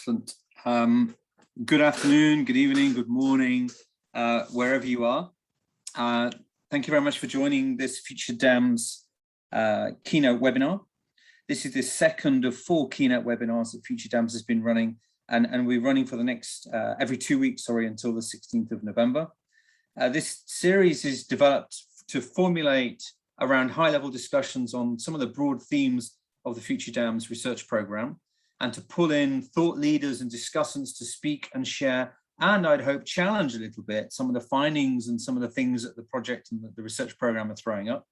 Excellent. Good afternoon, good evening, good morning, wherever you are. Thank you very much for joining this FutureDAMS keynote webinar. This is the second of 4 keynote webinars that FutureDAMS has been running, and we're running for the next, every 2 weeks, until the 16th of November. This series is developed to formulate around high-level discussions on some of the broad themes of the FutureDAMS research program, and to pull in thought leaders and discussants to speak and share, and I'd hope challenge a little bit some of the findings and some of the things that the project and the research program are throwing up.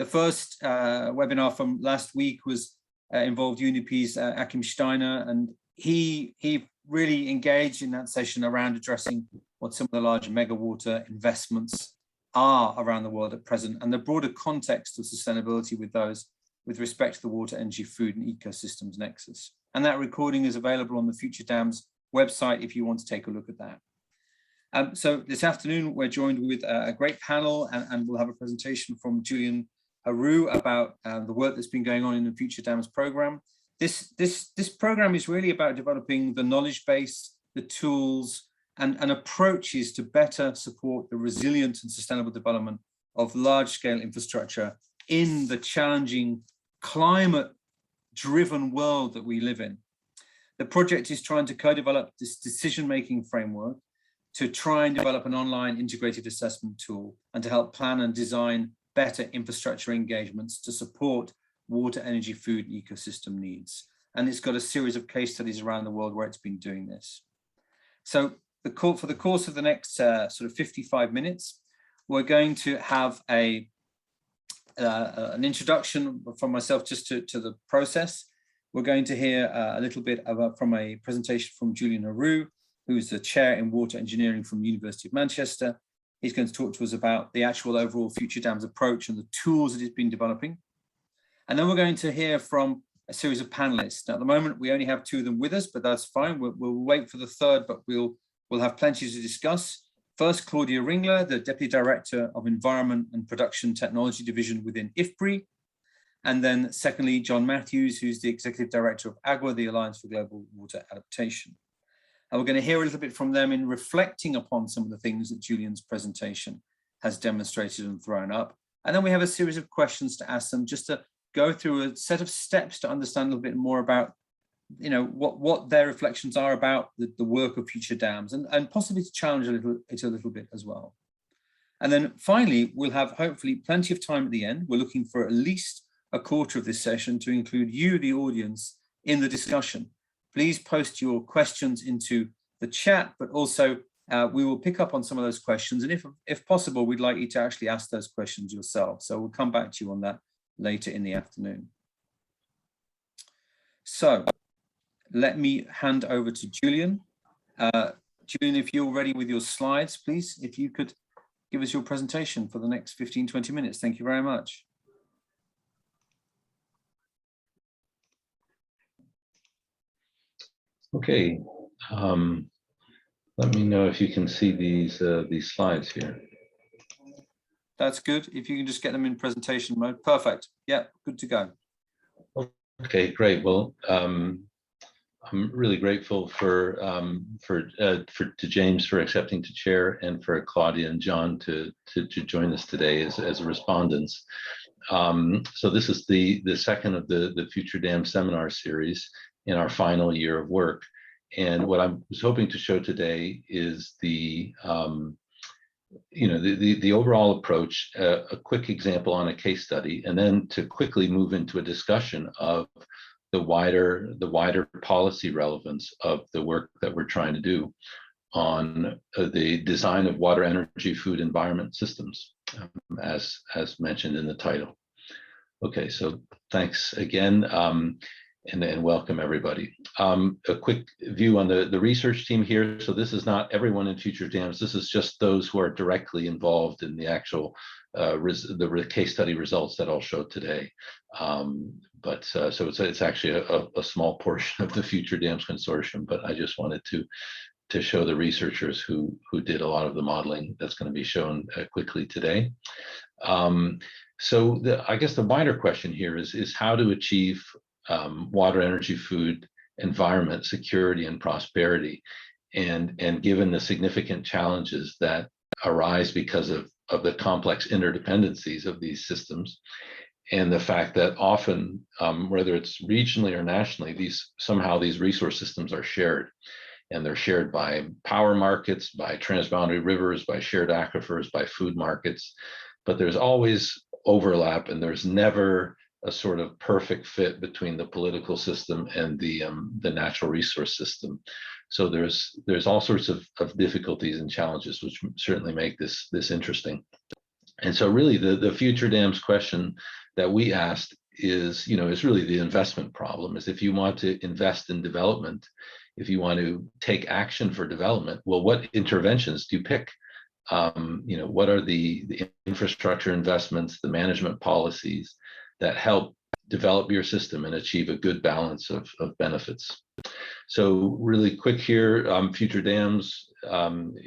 The first webinar from last week was involved UNDP's Achim Steiner, and he really engaged in that session around addressing what some of the large mega water investments are around the world at present, and the broader context of sustainability with those with respect to the water, energy, food, and ecosystems nexus. And that recording is available on the FutureDAMS website if you want to take a look at that. So this afternoon, we're joined with a great panel, and we'll have a presentation from Julien Harou about the work that's been going on in the FutureDAMS program. This program is really about developing the knowledge base, the tools, and approaches to better support the resilient and sustainable development of large-scale infrastructure in the challenging climate-driven world that we live in. The project is trying to co-develop this decision-making framework to try and develop an online integrated assessment tool and to help plan and design better infrastructure engagements to support water, energy, food, and ecosystem needs. And it's got a series of case studies around the world where it's been doing this. So for the course of the next sort of 55 minutes, we're going to have an introduction from myself just to the process. We're going to hear a little bit from a presentation from Julien Harou, who's the chair in water engineering from the University of Manchester. He's going to talk to us about the actual overall FutureDAMS approach and the tools that he's been developing. And then we're going to hear from a series of panelists. Now, at the moment, we only have 2 of them with us, but that's fine. We'll wait for the third, but we'll have plenty to discuss. First, Claudia Ringler, the Deputy Director of Environment and Production Technology Division within IFPRI. And then secondly, John Matthews, who's the Executive Director of AGWA, the Alliance for Global Water Adaptation. And we're going to hear a little bit from them in reflecting upon some of the things that Julien's presentation has demonstrated and thrown up. And then we have a series of questions to ask them, just to go through a set of steps to understand a little bit more about what their reflections are about the work of FutureDAMS, and possibly to challenge it a little bit as well. And then finally, we'll have hopefully plenty of time at the end. We're looking for at least a quarter of this session to include you, the audience, in the discussion. Please post your questions into the chat, but also we will pick up on some of those questions. And if possible, we'd like you to actually ask those questions yourself. So we'll come back to you on that later in the afternoon. So let me hand over to Julien. Julien, if you're ready with your slides, please, if you could give us your presentation for the next 15-20 minutes. Thank you very much. Okay, let me know if you can see these slides here. That's good. If you can just get them in presentation mode. Perfect. Yeah, good to go. Okay, great. Well, I'm really grateful to James for accepting to chair, and for Claudia and John to join us today as respondents. So this is the second of the FutureDAMS seminar series in our final year of work. And what I was hoping to show today is the overall approach, a quick example on a case study, and then to quickly move into a discussion of the wider policy relevance of the work that we're trying to do on the design of water, energy, food, environment systems, as mentioned in the title. Okay, so thanks again, and welcome everybody. A quick view on the research team here. So this is not everyone in FutureDAMS. This is just those who are directly involved in the actual the case study results that I'll show today. So it's actually a small portion of the FutureDAMS consortium, but I just wanted to show the researchers who did a lot of the modeling that's going to be shown quickly today. So I guess the wider question here is how to achieve water, energy, food, environment, security, and prosperity. And given the significant challenges that arise because of the complex interdependencies of these systems, and the fact that often, whether it's regionally or nationally, these resource systems are shared. And they're shared by power markets, by transboundary rivers, by shared aquifers, by food markets. But there's always overlap, and there's never a sort of perfect fit between the political system and the natural resource system. So there's all sorts of difficulties and challenges, which certainly make this interesting. And so really the FutureDAMS question that we asked is really the investment problem. Is if you want to invest in development, if you want to take action for development, well, what interventions do you pick? What are the infrastructure investments, the management policies that help develop your system and achieve a good balance of benefits? So really quick here, FutureDAMS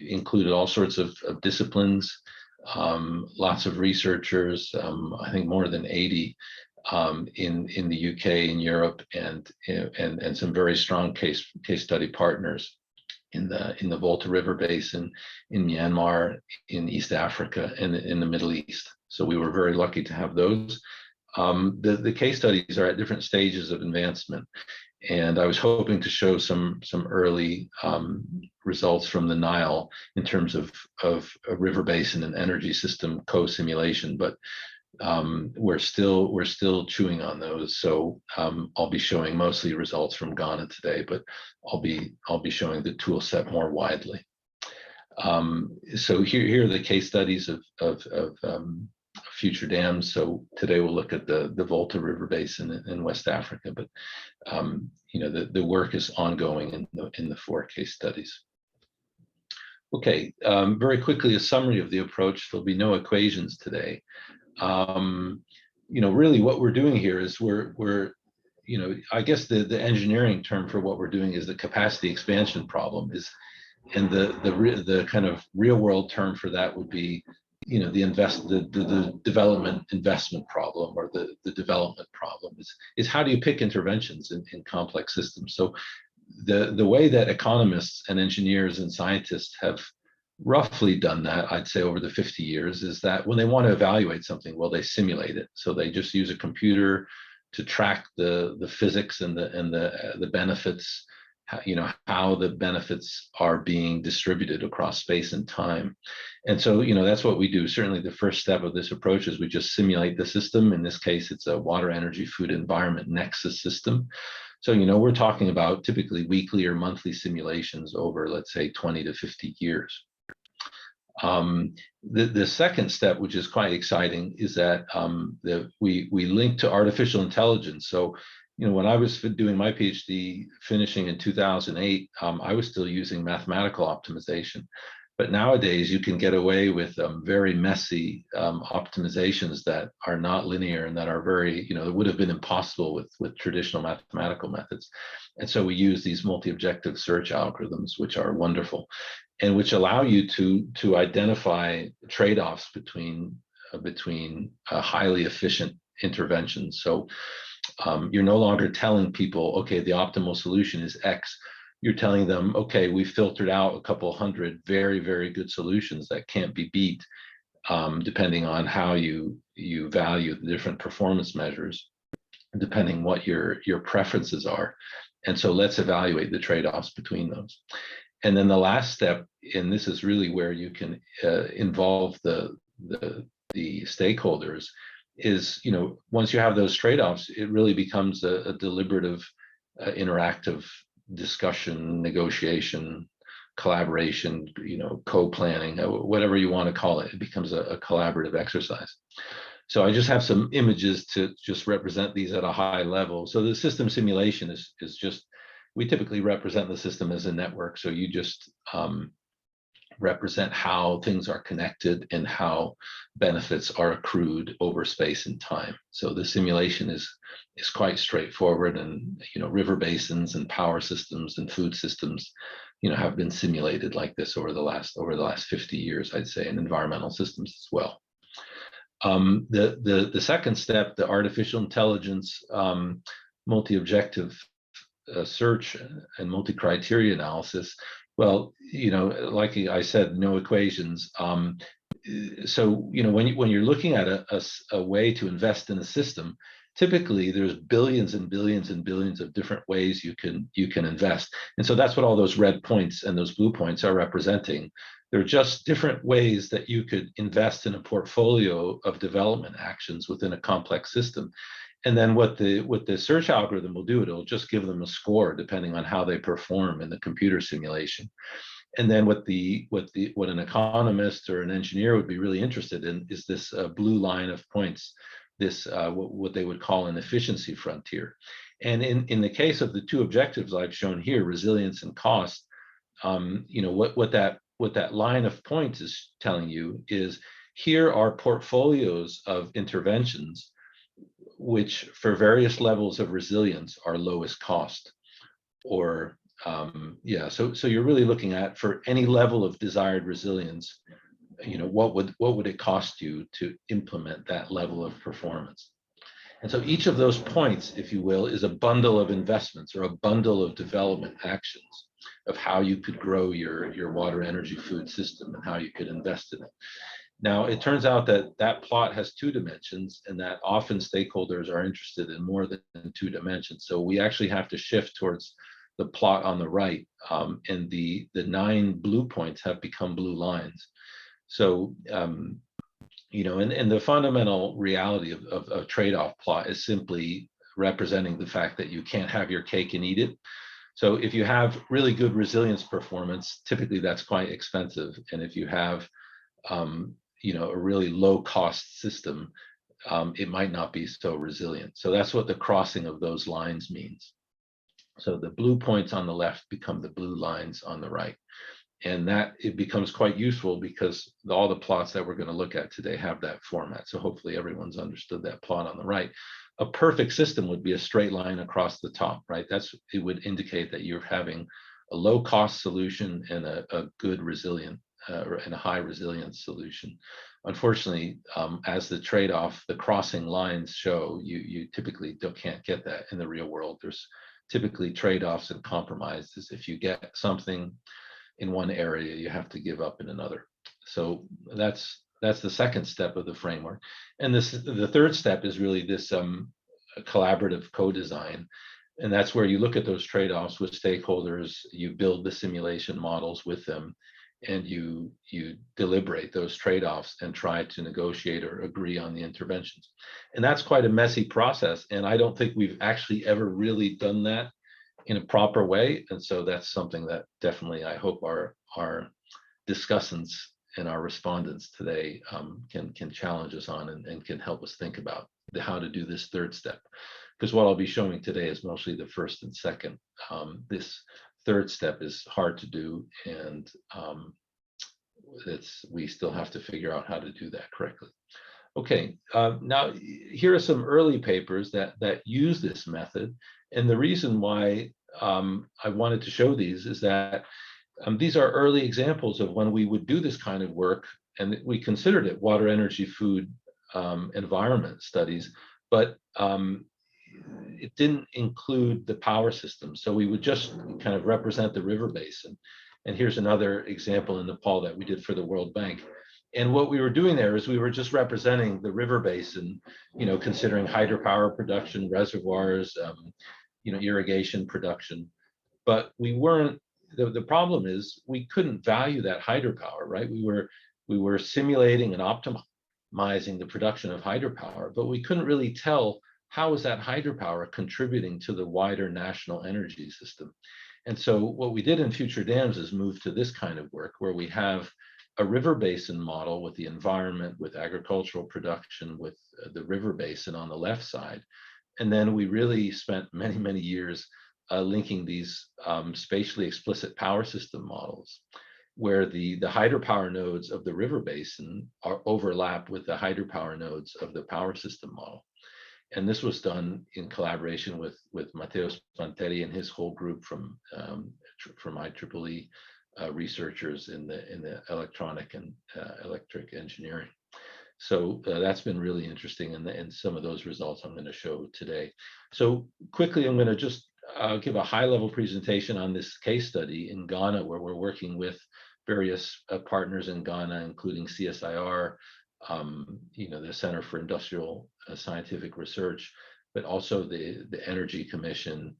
included all sorts of disciplines, lots of researchers, I think more than 80 in the UK, in Europe, and some very strong case study partners in the Volta River Basin, in Myanmar, in East Africa, and in the Middle East. So we were very lucky to have those. The case studies are at different stages of advancement, and I was hoping to show some early results from the Nile in terms of a river basin and energy system co-simulation, but we're still chewing on those. So I'll be showing mostly results from Ghana today, but I'll be showing the tool set more widely. So here are the case studies of FutureDAMS. So today we'll look at the Volta River Basin in West Africa, but the work is ongoing in the 4 case studies. Okay, very quickly, a summary of the approach. There'll be no equations today. Really what we're doing here is we're I guess the engineering term for what we're doing is the capacity expansion problem and the kind of real world term for that would be the development investment problem, or the development problem is how do you pick interventions in complex systems? So the way that economists and engineers and scientists have roughly done that, I'd say over the 50 years, is that when they want to evaluate something, well, they simulate it. So they just use a computer to track the physics and the benefits, how the benefits are being distributed across space and time. And so, that's what we do. Certainly the first step of this approach is we just simulate the system. In this case, it's a water, energy, food, environment nexus system. So, we're talking about typically weekly or monthly simulations over, let's say, 20 to 50 years. The second step, which is quite exciting, is that we link to artificial intelligence. So, when I was doing my PhD, finishing in 2008, I was still using mathematical optimization. But nowadays, you can get away with very messy optimizations that are not linear and that are very, that would have been impossible with traditional mathematical methods. And so we use these multi-objective search algorithms, which are wonderful, and which allow you to identify trade-offs between highly efficient interventions. So you're no longer telling people, okay, the optimal solution is X. You're telling them, okay, we filtered out a couple hundred very, very good solutions that can't be beat, depending on how you value the different performance measures, depending what your preferences are. And so let's evaluate the trade-offs between those. And then the last step, and this is really where you can involve the stakeholders, is, once you have those trade-offs, it really becomes a deliberative, interactive discussion, negotiation, collaboration, co-planning, whatever you want to call it. It becomes a collaborative exercise. So I just have some images to just represent these at a high level. So the system simulation is just, we typically represent the system as a network. So you just represent how things are connected and how benefits are accrued over space and time. So the simulation is quite straightforward, and river basins and power systems and food systems have been simulated like this over the last 50 years, I'd say, and environmental systems as well. The second step, the artificial intelligence multi-objective search and multi-criteria analysis, well, like I said, no equations. So when you're looking at a way to invest in a system, typically there's billions and billions and billions of different ways you can invest. And so that's what all those red points and those blue points are representing. They're just different ways that you could invest in a portfolio of development actions within a complex system. And then what the search algorithm will do, it'll just give them a score depending on how they perform in the computer simulation. And then what an economist or an engineer would be really interested in is this blue line of points, this what they would call an efficiency frontier. And in the case of the two objectives I've shown here, resilience and cost, what that line of points is telling you is here are portfolios of interventions which for various levels of resilience are lowest cost, or so you're really looking at, for any level of desired resilience, what would it cost you to implement that level of performance? And so each of those points, if you will, is a bundle of investments or a bundle of development actions of how you could grow your water, energy, food system and how you could invest in it. Now, it turns out that plot has two dimensions, and that often stakeholders are interested in more than two dimensions. So we actually have to shift towards the plot on the right, and the 9 blue points have become blue lines. So, and the fundamental reality of a trade-off plot is simply representing the fact that you can't have your cake and eat it. So if you have really good resilience performance, typically that's quite expensive. And if you have a really low cost system, it might not be so resilient. So that's what the crossing of those lines means. So the blue points on the left become the blue lines on the right. And that it becomes quite useful because all the plots that we're going to look at today have that format. So hopefully everyone's understood that plot on the right. A perfect system would be a straight line across the top, right? It would indicate that you're having a low cost solution and a good resilient and a high resilience solution. Unfortunately, as the trade-off, the crossing lines show, you typically can't get that in the real world. There's typically trade-offs and compromises. If you get something in one area, you have to give up in another. So that's the second step of the framework. And the third step is really this collaborative co-design. And that's where you look at those trade-offs with stakeholders, you build the simulation models with them, and you deliberate those trade-offs and try to negotiate or agree on the interventions. And that's quite a messy process. And I don't think we've actually ever really done that in a proper way. And so that's something that definitely I hope our discussants and our respondents today can challenge us on and can help us think about how to do this third step. Because what I'll be showing today is mostly the first and second. This third step is hard to do, and we still have to figure out how to do that correctly. Okay, now here are some early papers that use this method, and the reason why I wanted to show these is that these are early examples of when we would do this kind of work, and we considered it water, energy, food, environment studies, but it didn't include the power system. So we would just kind of represent the river basin. And here's another example in Nepal that we did for the World Bank. And what we were doing there is we were just representing the river basin, considering hydropower production, reservoirs, irrigation production. But we weren't, the problem is we couldn't value that hydropower, right? We were simulating and optimizing the production of hydropower, but we couldn't really tell how is that hydropower contributing to the wider national energy system. And so what we did in FutureDAMS is move to this kind of work where we have a river basin model with the environment, with agricultural production, with the river basin on the left side. And then we really spent many, many years linking these spatially explicit power system models, where the hydropower nodes of the river basin are overlapped with the hydropower nodes of the power system model. And this was done in collaboration with Matteo Spanteri and his whole group from IEEE researchers in the electronic and electric engineering. So that's been really interesting, and some of those results I'm going to show today. So quickly, I'm going to just I'll give a high-level presentation on this case study in Ghana, where we're working with various partners in Ghana, including CSIR, the Center for Industrial Scientific Research, but also the Energy Commission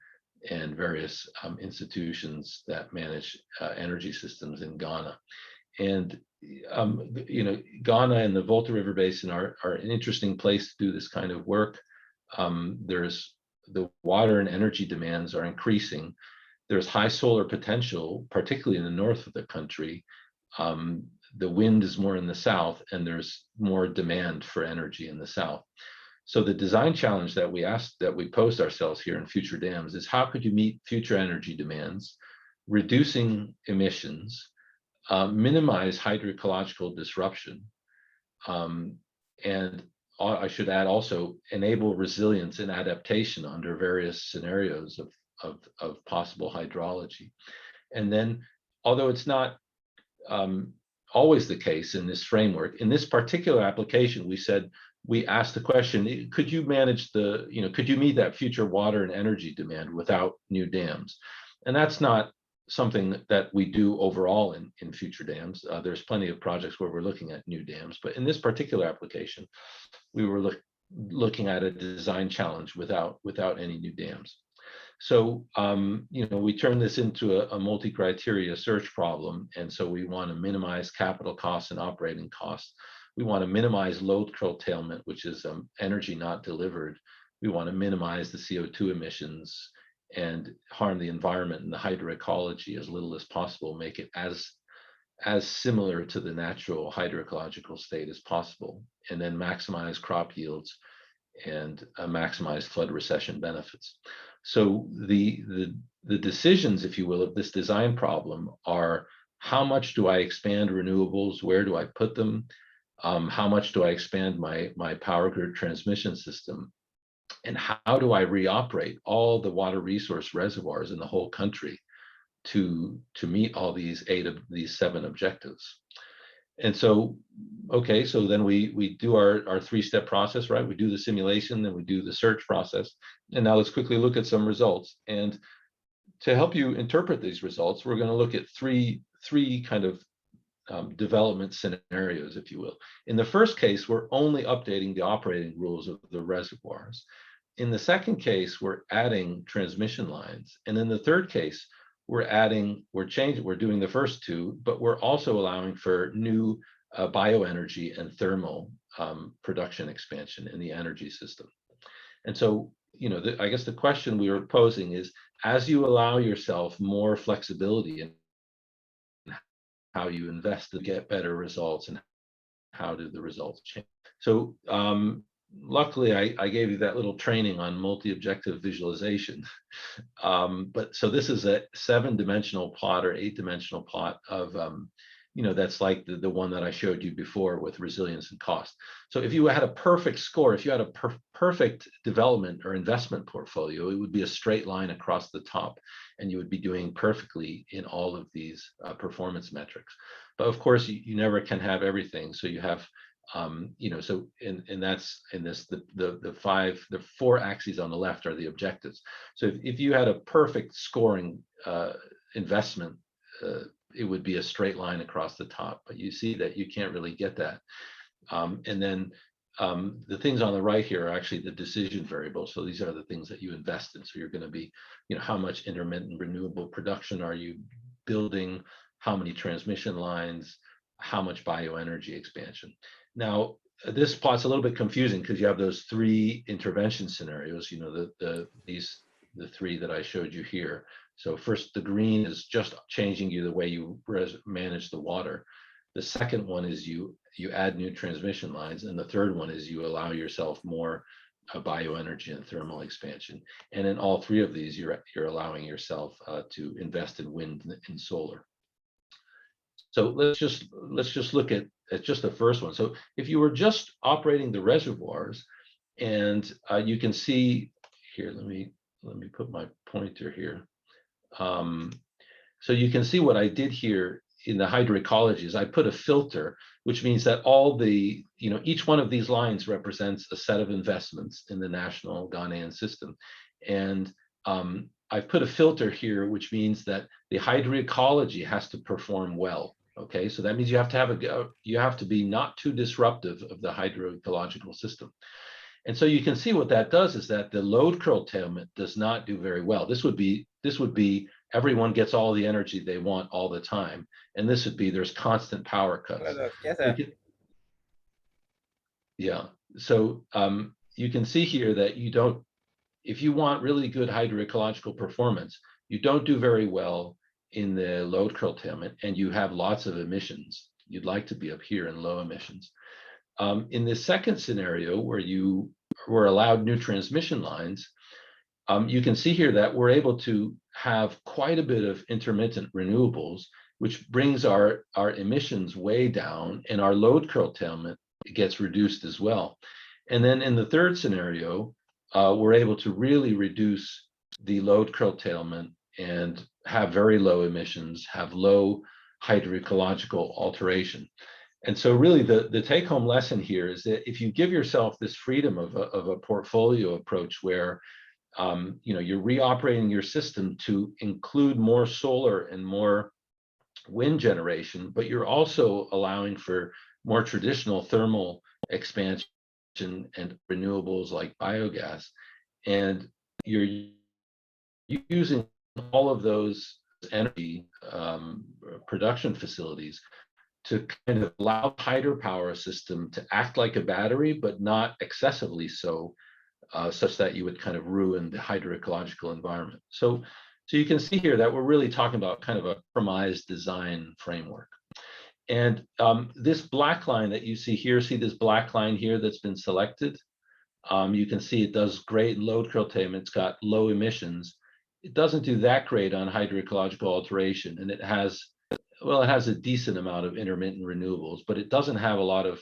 and various institutions that manage energy systems in Ghana. And Ghana and the Volta River Basin are an interesting place to do this kind of work. There's the water and energy demands are increasing. There's high solar potential, particularly in the north of the country. The wind is more in the south, and there's more demand for energy in the south. So the design challenge that we posed ourselves here in FutureDAMS is, how could you meet future energy demands, reducing emissions, minimize hydroecological disruption, and I should add also enable resilience and adaptation under various scenarios of possible hydrology. And then, although it's not always the case in this framework, in this particular application, we asked the question, could you manage could you meet that future water and energy demand without new dams? And that's not something that we do overall in FutureDAMS. There's plenty of projects where we're looking at new dams, but in this particular application, we were looking at a design challenge without any new dams. So, we turn this into a multi-criteria search problem. And so we want to minimize capital costs and operating costs. We want to minimize load curtailment, which is energy not delivered. We want to minimize the CO2 emissions and harm the environment and the hydroecology as little as possible, make it as similar to the natural hydroecological state as possible, and then maximize crop yields and maximize flood recession benefits. So the decisions, if you will, of this design problem are, how much do I expand renewables? Where do I put them? How much do I expand my power grid transmission system? And how do I reoperate all the water resource reservoirs in the whole country to meet all these 7 objectives? And so, okay, so then we do our 3-step process, right? We do the simulation, then we do the search process. And now let's quickly look at some results. And to help you interpret these results, we're going to look at three kind of development scenarios, if you will. In the first case, we're only updating the operating rules of the reservoirs. In the second case, we're adding transmission lines. And in the third case, we're doing the first 2, but we're also allowing for new bioenergy and thermal production expansion in the energy system. And so, I guess the question we were posing is, as you allow yourself more flexibility in how you invest to get better results, and how do the results change? So luckily, I gave you that little training on multi-objective visualization. But so this is a 7-dimensional plot or 8-dimensional plot of, that's like the one that I showed you before with resilience and cost. So if you had a perfect score, if you had a perfect development or investment portfolio, it would be a straight line across the top, and you would be doing perfectly in all of these performance metrics. But of course, you never can have everything. So you have so and that's in this the 4 axes on the left are the objectives. So if you had a perfect scoring investment, it would be a straight line across the top, but you see that you can't really get that. And then the things on the right here are actually the decision variables. So these are the things that you invest in. So you're going to be, how much intermittent renewable production are you building? How many transmission lines? How much bioenergy expansion? Now, this plot's a little bit confusing because you have those 3 intervention scenarios, the 3 that I showed you here. So first, the green is just changing the way you manage the water. The second one is you add new transmission lines. And the third one is you allow yourself more bioenergy and thermal expansion. And in all 3 of these, you're allowing yourself to invest in wind and solar. So let's just look at just the first one. So if you were just operating the reservoirs, and you can see here, let me put my pointer here. So you can see what I did here in the hydroecology is I put a filter, which means that all the, each one of these lines represents a set of investments in the national Ghanaian system. And I've put a filter here, which means that the hydroecology has to perform well. Okay, so that means you have to be not too disruptive of the hydroecological system. And so you can see what that does is that the load curtailment does not do very well. This would be everyone gets all the energy they want all the time, and this would be there's constant power cuts. Yeah, so you can see here that you don't, if you want really good hydroecological performance, you don't do very well in the load curtailment, and you have lots of emissions. You'd like to be up here in low emissions. In the second scenario, where you were allowed new transmission lines, you can see here that we're able to have quite a bit of intermittent renewables, which brings our emissions way down, and our load curtailment gets reduced as well. And then in the third scenario, we're able to really reduce the load curtailment and have very low emissions, have low hydroecological alteration. And so really the take-home lesson here is that if you give yourself this freedom of a portfolio approach where you're reoperating your system to include more solar and more wind generation, but you're also allowing for more traditional thermal expansion and renewables like biogas, and you're using all of those energy production facilities to kind of allow hydropower system to act like a battery, but not excessively so, such that you would kind of ruin the hydroecological environment. So you can see here that we're really talking about kind of a optimized design framework. And this black line that you see here, see this black line here that's been selected? You can see it does great load curtailment. It's got low emissions. It doesn't do that great on hydroecological alteration, and it has a decent amount of intermittent renewables, but it doesn't have a lot of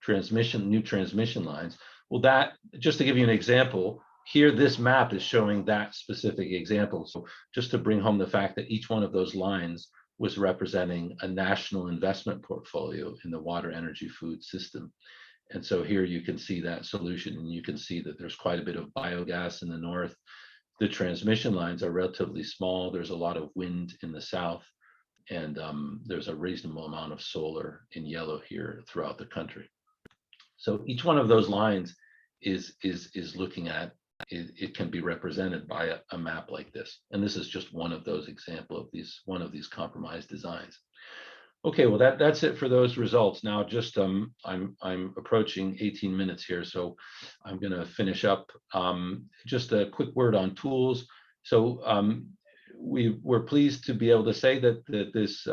new transmission lines. Well, that, just to give you an example, here this map is showing that specific example. So just to bring home the fact that each one of those lines was representing a national investment portfolio in the water, energy, food system. And so here you can see that solution, and you can see that there's quite a bit of biogas in the north. The transmission lines are relatively small. There's a lot of wind in the south, and there's a reasonable amount of solar in yellow here throughout the country. So each one of those lines is looking at, it can be represented by a map like this. And this is just one of those examples of one of these compromised designs. Okay, well that's it for those results. Now just I'm approaching 18 minutes here, so I'm going to finish up. Just a quick word on tools. So we were pleased to be able to say that this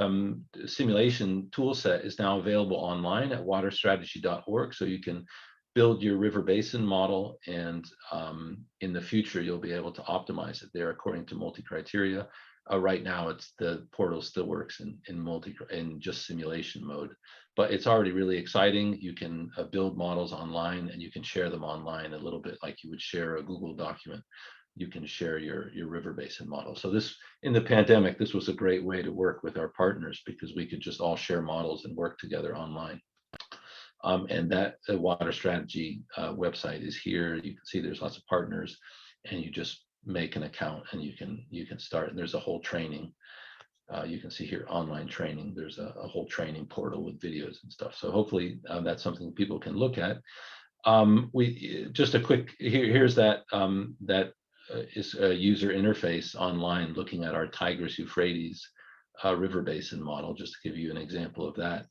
simulation tool set is now available online at waterstrategy.org, so you can build your river basin model, and in the future you'll be able to optimize it there according to multi-criteria. Right now, the portal still works in just simulation mode, but it's already really exciting. You can build models online, and you can share them online a little bit like you would share a Google document. You can share your river basin model. So this, in the pandemic, this was a great way to work with our partners, because we could just all share models and work together online. And that the Water Strategy website is here. You can see there's lots of partners, and you just make an account and you can start. And there's a whole training. You can see here online training. There's a whole training portal with videos and stuff. So hopefully that's something people can look at. We just a quick here's that is a user interface online looking at our Tigris Euphrates river basin model, just to give you an example of that.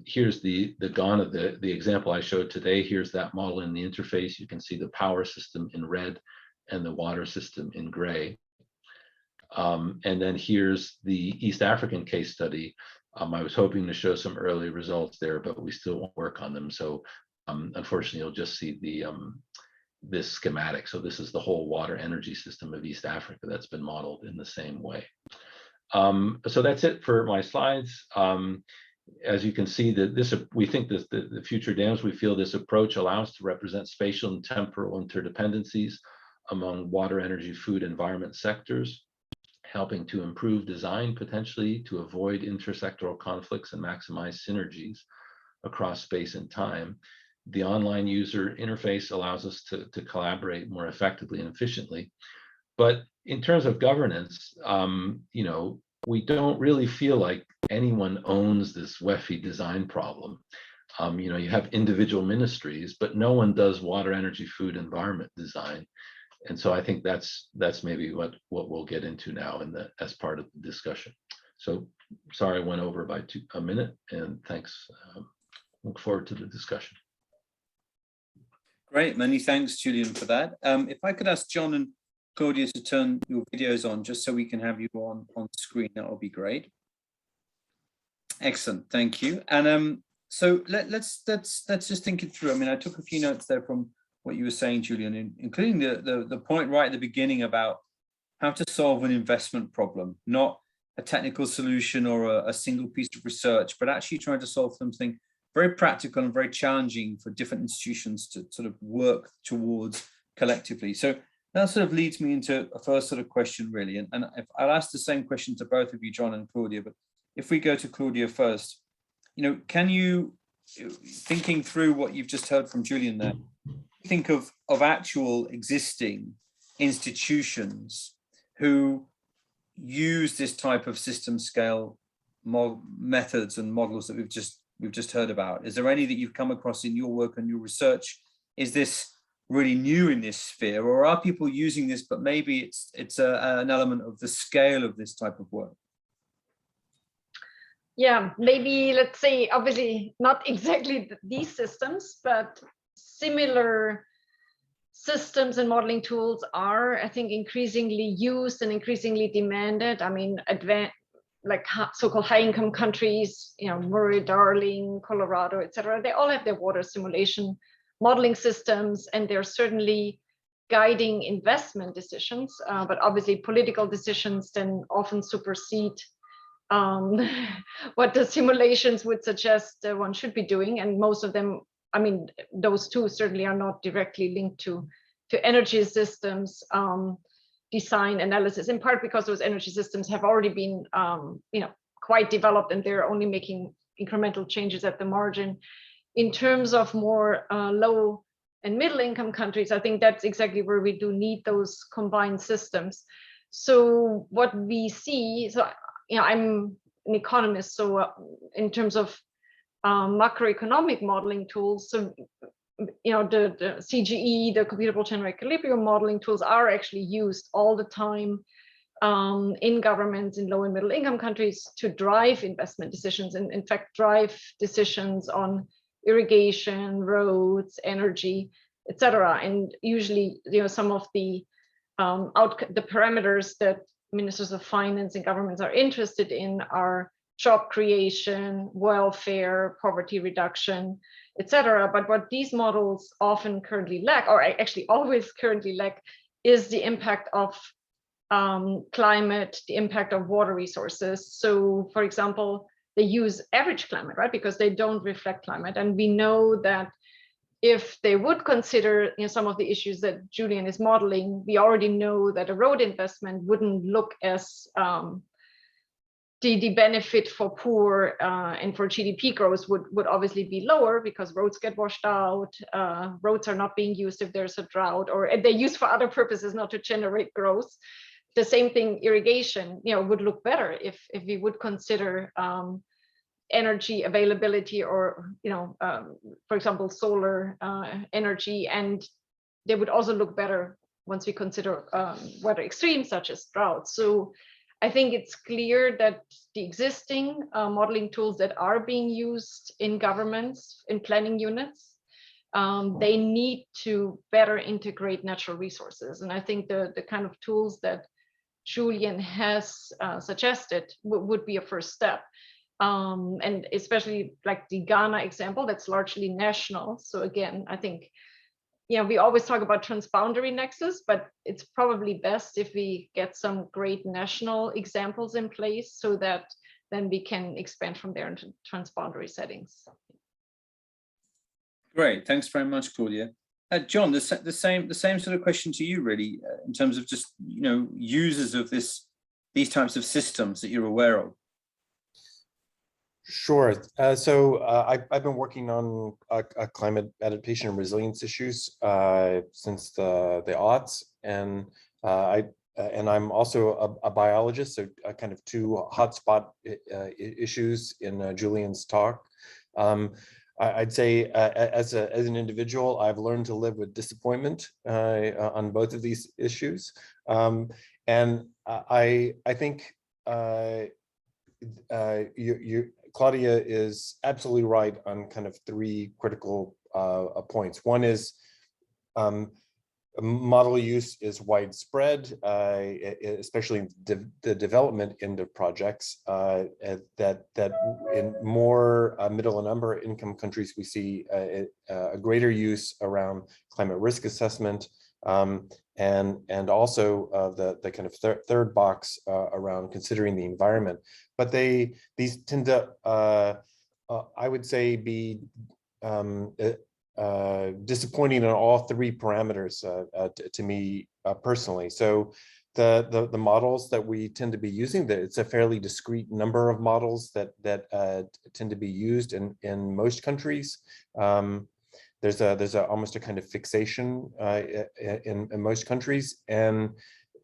Here's the Ghana, the example I showed today. Here's that model in the interface. You can see the power system in red and the water system in gray. And then here's the East African case study. I was hoping to show some early results there, but we still won't work on them. So unfortunately, you'll just see this schematic. So this is the whole water energy system of East Africa that's been modeled in the same way. So that's it for my slides. As you can see, that we think that the FutureDAMS, we feel this approach allows to represent spatial and temporal interdependencies among water, energy, food, environment sectors, helping to improve design potentially to avoid intersectoral conflicts and maximize synergies across space and time. The online user interface allows us to collaborate more effectively and efficiently. But in terms of governance, you know, we don't really feel like anyone owns this WEFI design problem. You know, you have individual ministries, but no one does water, energy, food, environment design. And so I think that's maybe what we'll get into now as part of the discussion. So sorry I went over by a minute, and thanks. Look forward to the discussion. Great, many thanks, Julien, for that. If I could ask John and Claudia to turn your videos on, just so we can have you on screen, that would be great. Excellent, thank you. And so let's just think it through. I mean, I took a few notes there from what you were saying, Julien, including the point right at the beginning about how to solve an investment problem, not a technical solution or a single piece of research, but actually trying to solve something very practical and very challenging for different institutions to sort of work towards collectively. So that sort of leads me into a first sort of question, really. And if I'll ask the same question to both of you, John and Claudia, but if we go to Claudia first, you know, can you, thinking through what you've just heard from Julien there, think of actual existing institutions who use this type of system scale methods and models that we've just heard about? Is there any that you've come across in your work and your research? Is this really new in this sphere, or are people using this, but maybe it's an element of the scale of this type of work? Yeah, maybe let's say, obviously not exactly these systems, but similar systems and modeling tools are, I think, increasingly used and increasingly demanded. I mean, like so-called high-income countries, you know, Murray, Darling, Colorado, etc. They all have their water simulation modeling systems, and they're certainly guiding investment decisions. But obviously, political decisions then often supersede what the simulations would suggest one should be doing. And most of them, I mean, those two certainly are not directly linked to energy systems design analysis, in part because those energy systems have already been, you know, quite developed, and they're only making incremental changes at the margin. In terms of more low and middle income countries, I think that's exactly where we do need those combined systems. So what we see, so, you know, I'm an economist, so in terms of macroeconomic modeling tools, so, you know, the CGE, the computable general equilibrium modeling tools are actually used all the time in governments in low and middle income countries to drive investment decisions, and in fact drive decisions on irrigation, roads, energy, etc. And usually, you know, some of the parameters that ministers of finance and governments are interested in are job creation, welfare, poverty reduction, etc. But what these models often currently lack, or actually always currently lack, is the impact of climate, the impact of water resources. So, for example, they use average climate, right? Because they don't reflect climate. And we know that if they would consider, you know, some of the issues that Julien is modeling, we already know that a road investment wouldn't look as the benefit for poor and for GDP growth would obviously be lower, because roads get washed out, roads are not being used if there's a drought, or they're used for other purposes, not to generate growth. The same thing, irrigation, you know, would look better if we would consider energy availability, or, you know, for example, solar energy, and they would also look better once we consider weather extremes such as droughts. So I think it's clear that the existing modeling tools that are being used in governments, in planning units, they need to better integrate natural resources. And I think the kind of tools that Julien has suggested would be a first step. And especially like the Ghana example, that's largely national. So again, I think, you know, we always talk about transboundary nexus, but it's probably best if we get some great national examples in place, so that then we can expand from there into transboundary settings. Great, thanks very much, Claudia. John, the same sort of question to you, really, in terms of just, you know, users of these types of systems that you're aware of. Sure. So I've been working on climate adaptation and resilience issues since the aughts, and I and I'm also a biologist, so kind of two hotspot issues in Julien's talk. I'd say as an individual, I've learned to live with disappointment on both of these issues. And I think Claudia is absolutely right on kind of three critical points. One is model use is widespread, especially in the development end of projects. That in more middle and upper income countries, we see a greater use around climate risk assessment, and also the kind of third box around considering the environment. But these tend to, I would say, be disappointing on all three parameters to me personally. So the models that we tend to be using, it's a fairly discrete number of models that tend to be used in most countries. There's almost a kind of fixation in most countries, and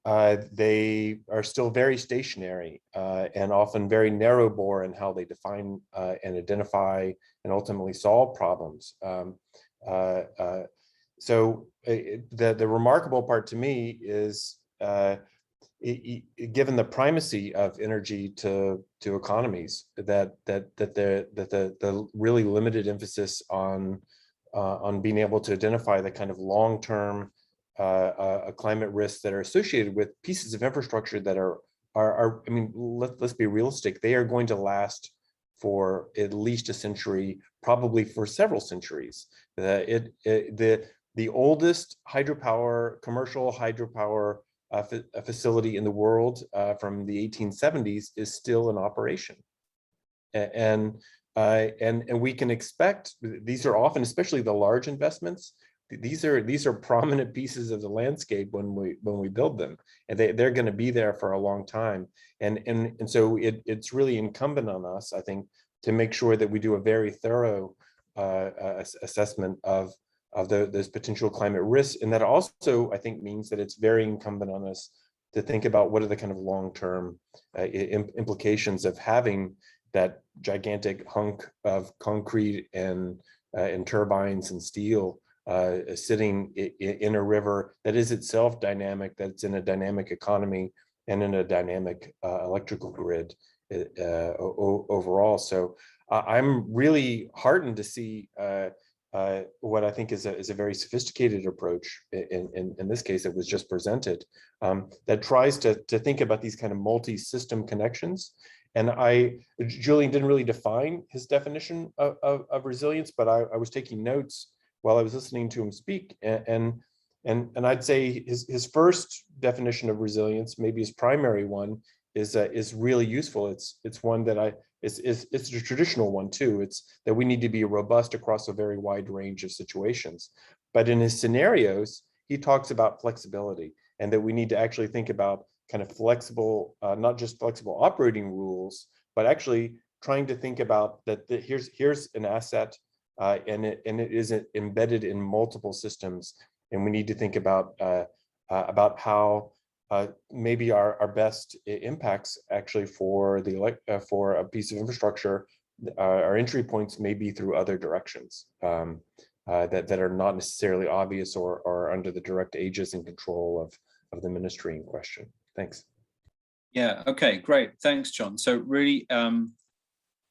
they are still very stationary and often very narrow bore in how they define and identify and ultimately solve problems. So the remarkable part to me is given the primacy of energy to economies, that the really limited emphasis on being able to identify the kind of long-term climate risks that are associated with pieces of infrastructure that are I mean, let's be realistic, they are going to last for at least a century, probably for several centuries. The oldest hydropower, commercial hydropower facility in the world from the 1870s is still in operation. And we can expect, these are often, especially the large investments, these are prominent pieces of the landscape when we build them, and they're going to be there for a long time. And so it's really incumbent on us, I think, to make sure that we do a very thorough assessment of those potential climate risks. And that also, I think, means that it's very incumbent on us to think about what are the kind of long-term implications of having that gigantic hunk of concrete and turbines and steel sitting in a river that is itself dynamic, that's in a dynamic economy and in a dynamic electrical grid overall. So I'm really heartened to see what I think is a very sophisticated approach in this case that was just presented, that tries to think about these kind of multi-system connections. And Julien didn't really define his definition of resilience, but I was taking notes while I was listening to him speak, and I'd say his first definition of resilience, maybe his primary one, is really useful. It's one that it's a traditional one too. It's that we need to be robust across a very wide range of situations. But in his scenarios, he talks about flexibility, and that we need to actually think about kind of flexible, not just flexible operating rules, but actually trying to think about that here's an asset, and it is embedded in multiple systems, and we need to think about how maybe our best impacts actually for a piece of infrastructure, our entry points may be through other directions that are not necessarily obvious or under the direct aegis and control of the ministry in question. Thanks. Yeah. Okay. Great. Thanks, John. So really,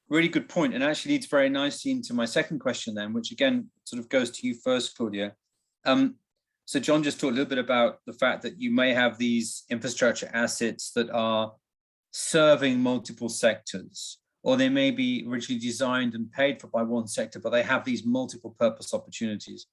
really good point, and actually leads very nicely into my second question then, which again sort of goes to you first, Claudia. So John just talked a little bit about the fact that you may have these infrastructure assets that are serving multiple sectors, or they may be originally designed and paid for by one sector, but they have these multiple purpose opportunities.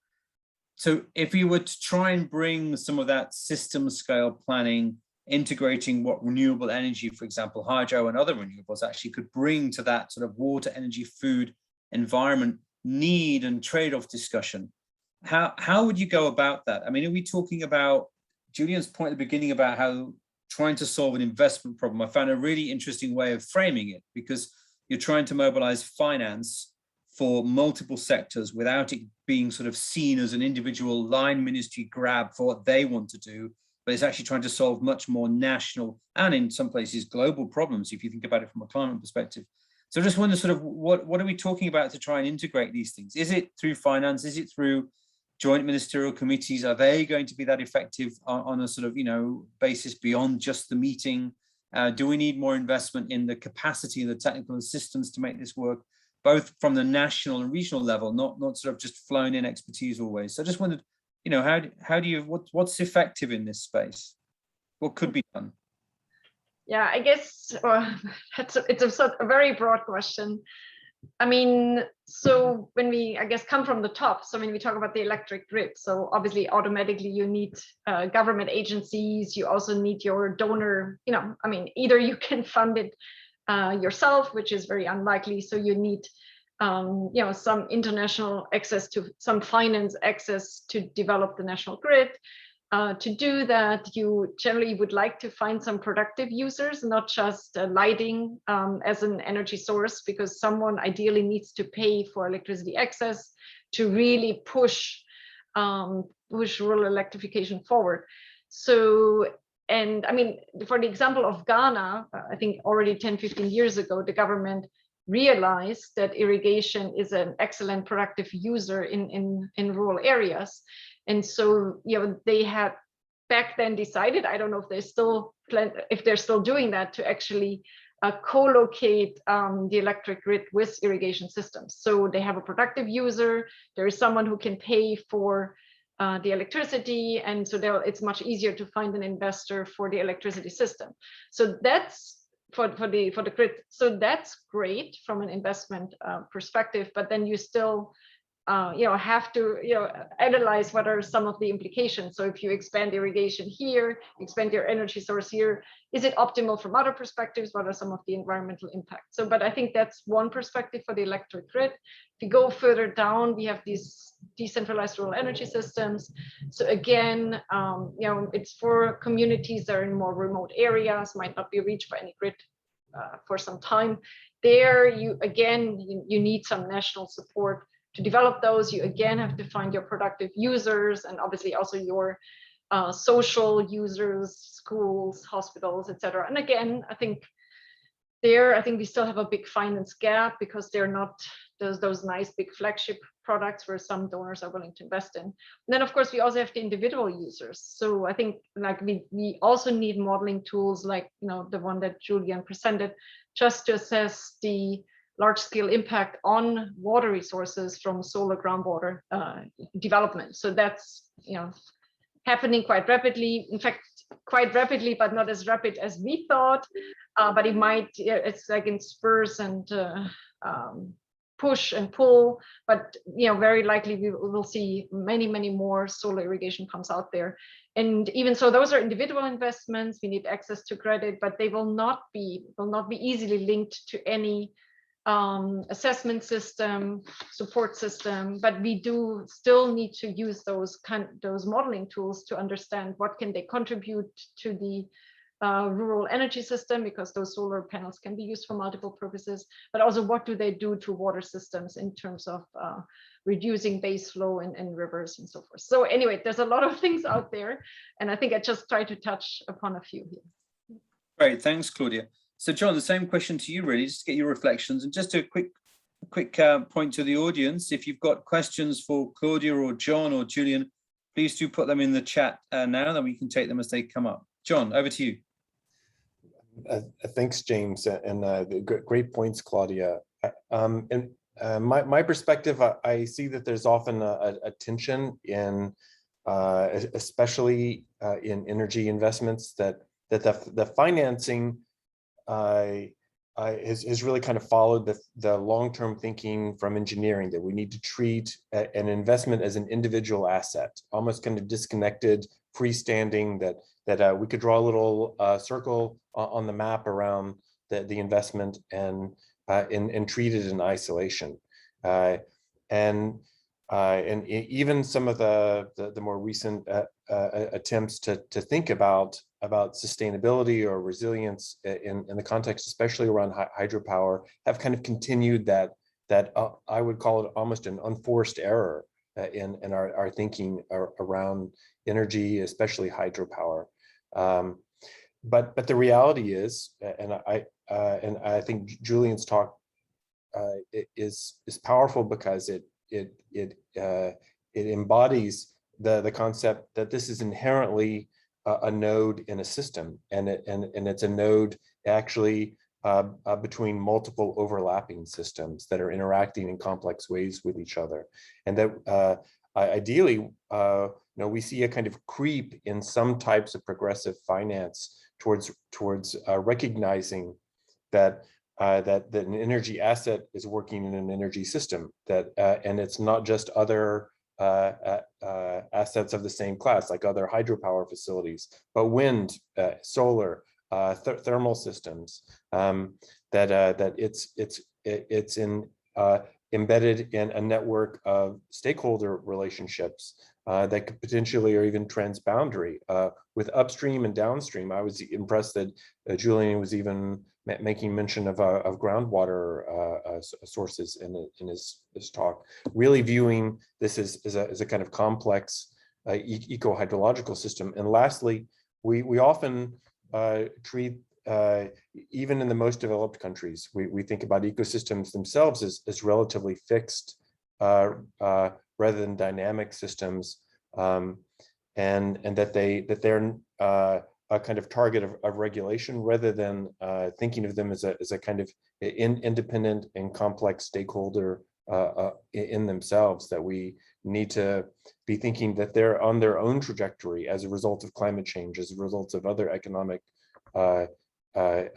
So if you were to try and bring some of that system scale planning, integrating what renewable energy, for example, hydro and other renewables actually could bring to that sort of water, energy, food, environment need and trade-off discussion, how would you go about that? I mean, are we talking about Julien's point at the beginning about how trying to solve an investment problem? I found a really interesting way of framing it, because you're trying to mobilize finance for multiple sectors without it being sort of seen as an individual line ministry grab for what they want to do, but it's actually trying to solve much more national and in some places global problems, if you think about it from a climate perspective. So I just wonder sort of what are we talking about to try and integrate these things? Is it through finance? Is it through joint ministerial committees? Are they going to be that effective on a sort of, basis beyond just the meeting? Do we need more investment in the capacity and the technical systems to make this work, both from the national and regional level, not sort of just flown in expertise always? So I just wondered, how do you, what's effective in this space? What could be done? Yeah, I guess it's a very broad question. I mean, so when we, I guess, come from the top, so when we talk about the electric grid, so obviously automatically you need government agencies, you also need your donor, I mean, either you can fund it yourself, which is very unlikely, so you need some international access to some finance access to develop the national grid. To do that, you generally would like to find some productive users, not just lighting as an energy source, because someone ideally needs to pay for electricity access to really push rural electrification forward. So, and I mean, for the example of Ghana, I think already 10, 15 years ago, the government realized that irrigation is an excellent productive user in rural areas. And so, they had back then decided, I don't know if they're still doing that, to actually co-locate the electric grid with irrigation systems. So they have a productive user, there is someone who can pay for the electricity, and so it's much easier to find an investor for the electricity system. So that's for the grid. So that's great from an investment perspective, but then you still have to analyze what are some of the implications. So if you expand irrigation here, expand your energy source here, is it optimal from other perspectives? What are some of the environmental impacts? So, but I think that's one perspective for the electric grid. If you go further down, we have these decentralized rural energy systems. So again, it's for communities that are in more remote areas, might not be reached by any grid for some time. There, you need some national support to develop those. You again have to find your productive users, and obviously also your social users, schools, hospitals, etc. And again, I think we still have a big finance gap, because they're not those nice big flagship products where some donors are willing to invest in. And then of course we also have the individual users. So I think we also need modeling tools like the one that Julien presented, just to assess the large-scale impact on water resources from solar groundwater development. So that's happening quite rapidly. In fact, quite rapidly, but not as rapid as we thought. But it might, it's like in spurs and push and pull. But very likely we will see many more solar irrigation pumps out there. And even so, those are individual investments. We need access to credit, but they will not be easily linked to any assessment system, support system, but we do still need to use those modeling tools to understand what can they contribute to the rural energy system, because those solar panels can be used for multiple purposes, but also what do they do to water systems in terms of reducing base flow and rivers and so forth. So anyway, there's a lot of things out there, and I think I just tried to touch upon a few here. Great, thanks, Claudia. So John, the same question to you really, just to get your reflections, and just a quick point to the audience. If you've got questions for Claudia or John or Julien, please do put them in the chat now, then we can take them as they come up. John, over to you. Thanks, James, and great points, Claudia. My perspective, I see that there's often a tension in, especially in energy investments, that the financing has really kind of followed the long-term thinking from engineering, that we need to treat an investment as an individual asset, almost kind of disconnected, freestanding, that we could draw a little circle on the map around the investment and treat it in isolation. And even some of the more recent attempts to think about sustainability or resilience in the context, especially around hydropower, have kind of continued that I would call it almost an unforced error in our thinking around energy, especially hydropower. But the reality is, and I think Julien's talk is powerful because it embodies the concept that this is inherently a node in a system, and it's a node actually between multiple overlapping systems that are interacting in complex ways with each other, and that ideally, we see a kind of creep in some types of progressive finance towards recognizing that that an energy asset is working in an energy system, that and it's not just other assets of the same class, like other hydropower facilities, but wind, solar, thermal systems, that it's embedded in a network of stakeholder relationships that could potentially or even transboundary with upstream and downstream. I was impressed that Julien was even making mention of groundwater sources in his talk, really viewing this as a kind of complex eco-hydrological system. And lastly, we often treat, even in the most developed countries, we think about ecosystems themselves as relatively fixed rather than dynamic systems, and that they're a kind of target of regulation, rather than thinking of them as a kind of independent and complex stakeholder in themselves, that we need to be thinking that they're on their own trajectory as a result of climate change, as a result of other economic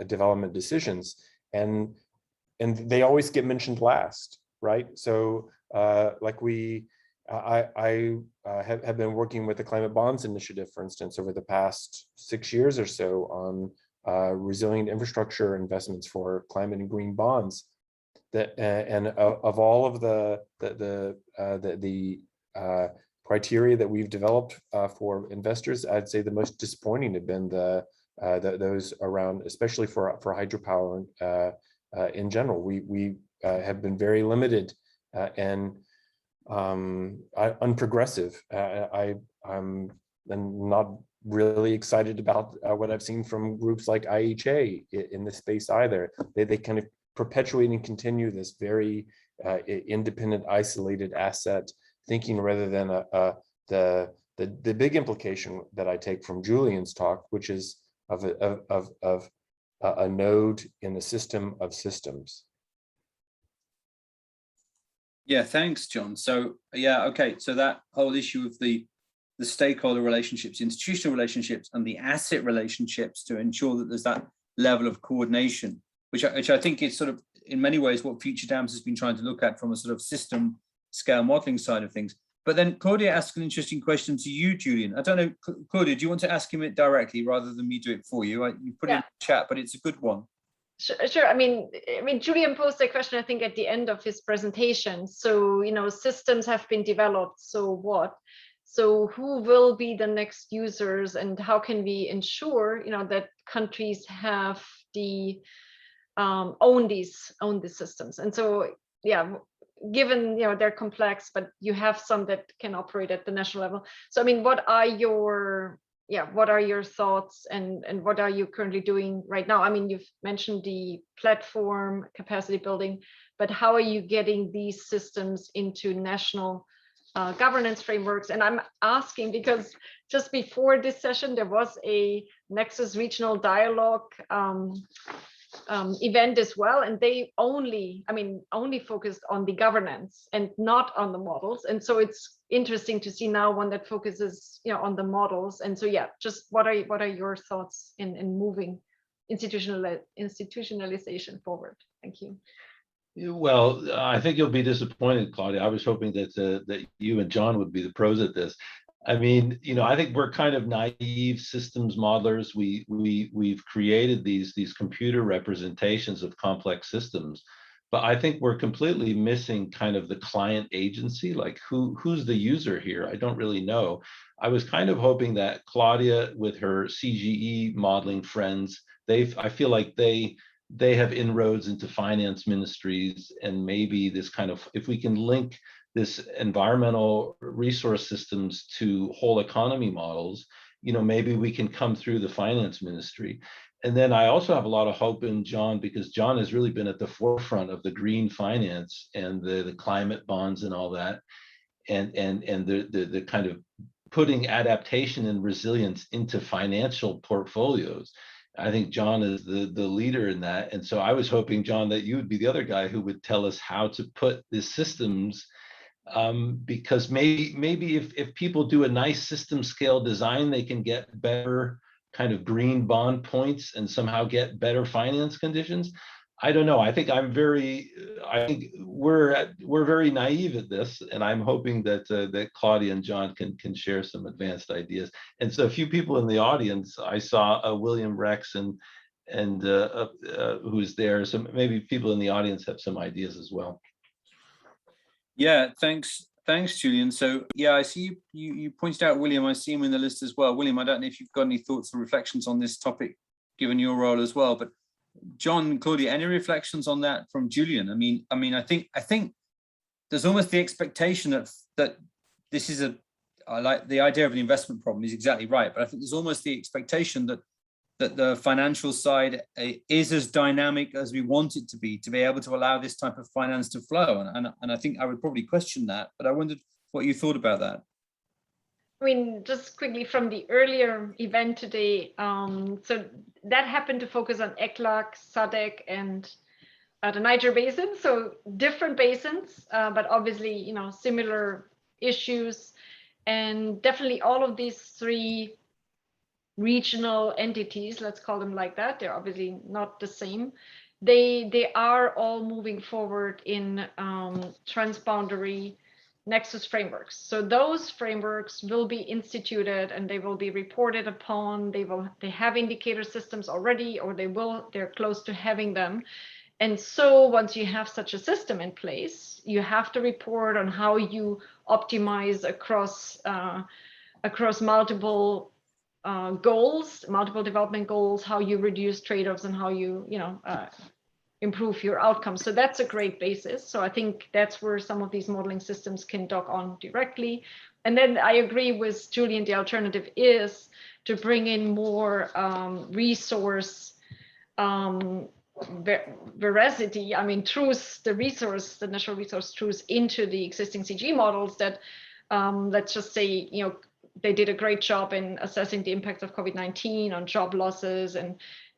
development decisions, and they always get mentioned last, right? So like I have been working with the Climate Bonds Initiative, for instance, over the past 6 years or so on resilient infrastructure investments for climate and green bonds. That and of all of the criteria that we've developed for investors, I'd say the most disappointing have been those around, especially for hydropower in general. We have been very limited and unprogressive. I'm not really excited about what I've seen from groups like IHA in this space either. They kind of perpetuate and continue this very independent, isolated asset thinking, rather than the big implication that I take from Julien's talk, which is of a node in the system of systems. Yeah, thanks, John. So yeah, okay. So that whole issue of the stakeholder relationships, institutional relationships, and the asset relationships to ensure that there's that level of coordination, which I think is sort of in many ways what FutureDAMS has been trying to look at from a sort of system scale modeling side of things. But then Claudia asked an interesting question to you, Julien. I don't know, Claudia, do you want to ask him it directly rather than me do it for you? You put it in the chat, but it's a good one. Sure. I mean, Julien posed a question, I think, at the end of his presentation. So, systems have been developed. So what? So who will be the next users, and how can we ensure, that countries have the own these systems? And so, yeah, given they're complex, but you have some that can operate at the national level. So, I mean, what are your thoughts, and what are you currently doing right now? I mean, you've mentioned the platform capacity building, but how are you getting these systems into national governance frameworks? And I'm asking because just before this session, there was a Nexus Regional Dialogue event as well, and they only focused on the governance and not on the models. And so it's interesting to see now one that focuses on the models. And so yeah, just what are your thoughts in moving institutionalization forward? Thank you. Well, I think you'll be disappointed, Claudia. I was hoping that you and John would be the pros at this. I mean, I think we're kind of naive systems modelers. We've created these computer representations of complex systems, but I think we're completely missing kind of the client agency. Like who's the user here? I don't really know. I was kind of hoping that Claudia, with her CGE modeling friends, I feel like they have inroads into finance ministries, and maybe this kind of, if we can link this environmental resource systems to whole economy models, maybe we can come through the finance ministry. And then I also have a lot of hope in John, because John has really been at the forefront of the green finance and the climate bonds and all that, and the kind of putting adaptation and resilience into financial portfolios. I think John is the leader in that. And so I was hoping, John, that you would be the other guy who would tell us how to put the systems, because maybe if people do a nice system scale design, they can get better kind of green bond points and somehow get better finance conditions. I don't know. I think we're very naive at this, and I'm hoping that Claudia and John can share some advanced ideas. And so a few people in the audience, I saw William Rex and who's there. So maybe people in the audience have some ideas as well. Yeah, thanks, Julien. So yeah, I see you pointed out William. I see him in the list as well. William, I don't know if you've got any thoughts or reflections on this topic, given your role as well. But John, Claudia, any reflections on that from Julien? I mean, I think there's almost the expectation that this is I like the idea of an investment problem is exactly right, but I think there's almost the expectation that the financial side is as dynamic as we want it to be able to allow this type of finance to flow. And I think I would probably question that, but I wondered what you thought about that. I mean, just quickly from the earlier event today, so that happened to focus on ECLAC, SADC, and the Niger Basin. So different basins, but obviously, similar issues. And definitely all of these three regional entities, let's call them like that, they're obviously not the same. They are all moving forward in transboundary nexus frameworks. So those frameworks will be instituted and they will be reported upon. They have indicator systems already, or they're close to having them. And so once you have such a system in place, you have to report on how you optimize across multiple goals, multiple development goals, how you reduce trade-offs, and how you improve your outcomes. So that's a great basis. So I think that's where some of these modeling systems can dock on directly. And then I agree with Julien, the alternative is to bring in more resource veracity, truth, the natural resource truth into the existing CG models that, let's just say, they did a great job in assessing the impacts of COVID-19 on job losses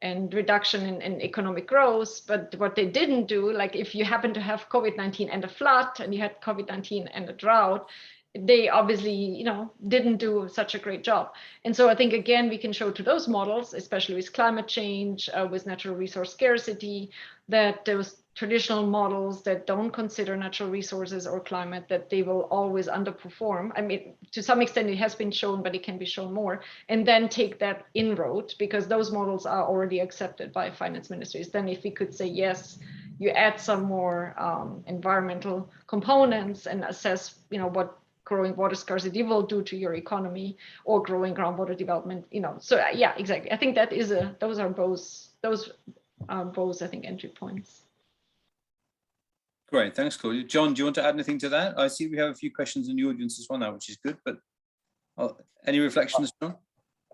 and reduction in economic growth. But what they didn't do, like if you happen to have COVID-19 and a flood, and you had COVID-19 and a drought, they obviously, didn't do such a great job. And so I think, again, we can show to those models, especially with climate change, with natural resource scarcity, that those traditional models that don't consider natural resources or climate, that they will always underperform. I mean, to some extent it has been shown, but it can be shown more, and then take that inroad, because those models are already accepted by finance ministries. Then if we could say, yes, you add some more environmental components and assess, what growing water scarcity will do to your economy, or growing groundwater development, So yeah, exactly. I think that is those are both, I think, entry points. Great, thanks, Claudia. John, do you want to add anything to that? I see we have a few questions in the audience as well now, which is good. But any reflections, John?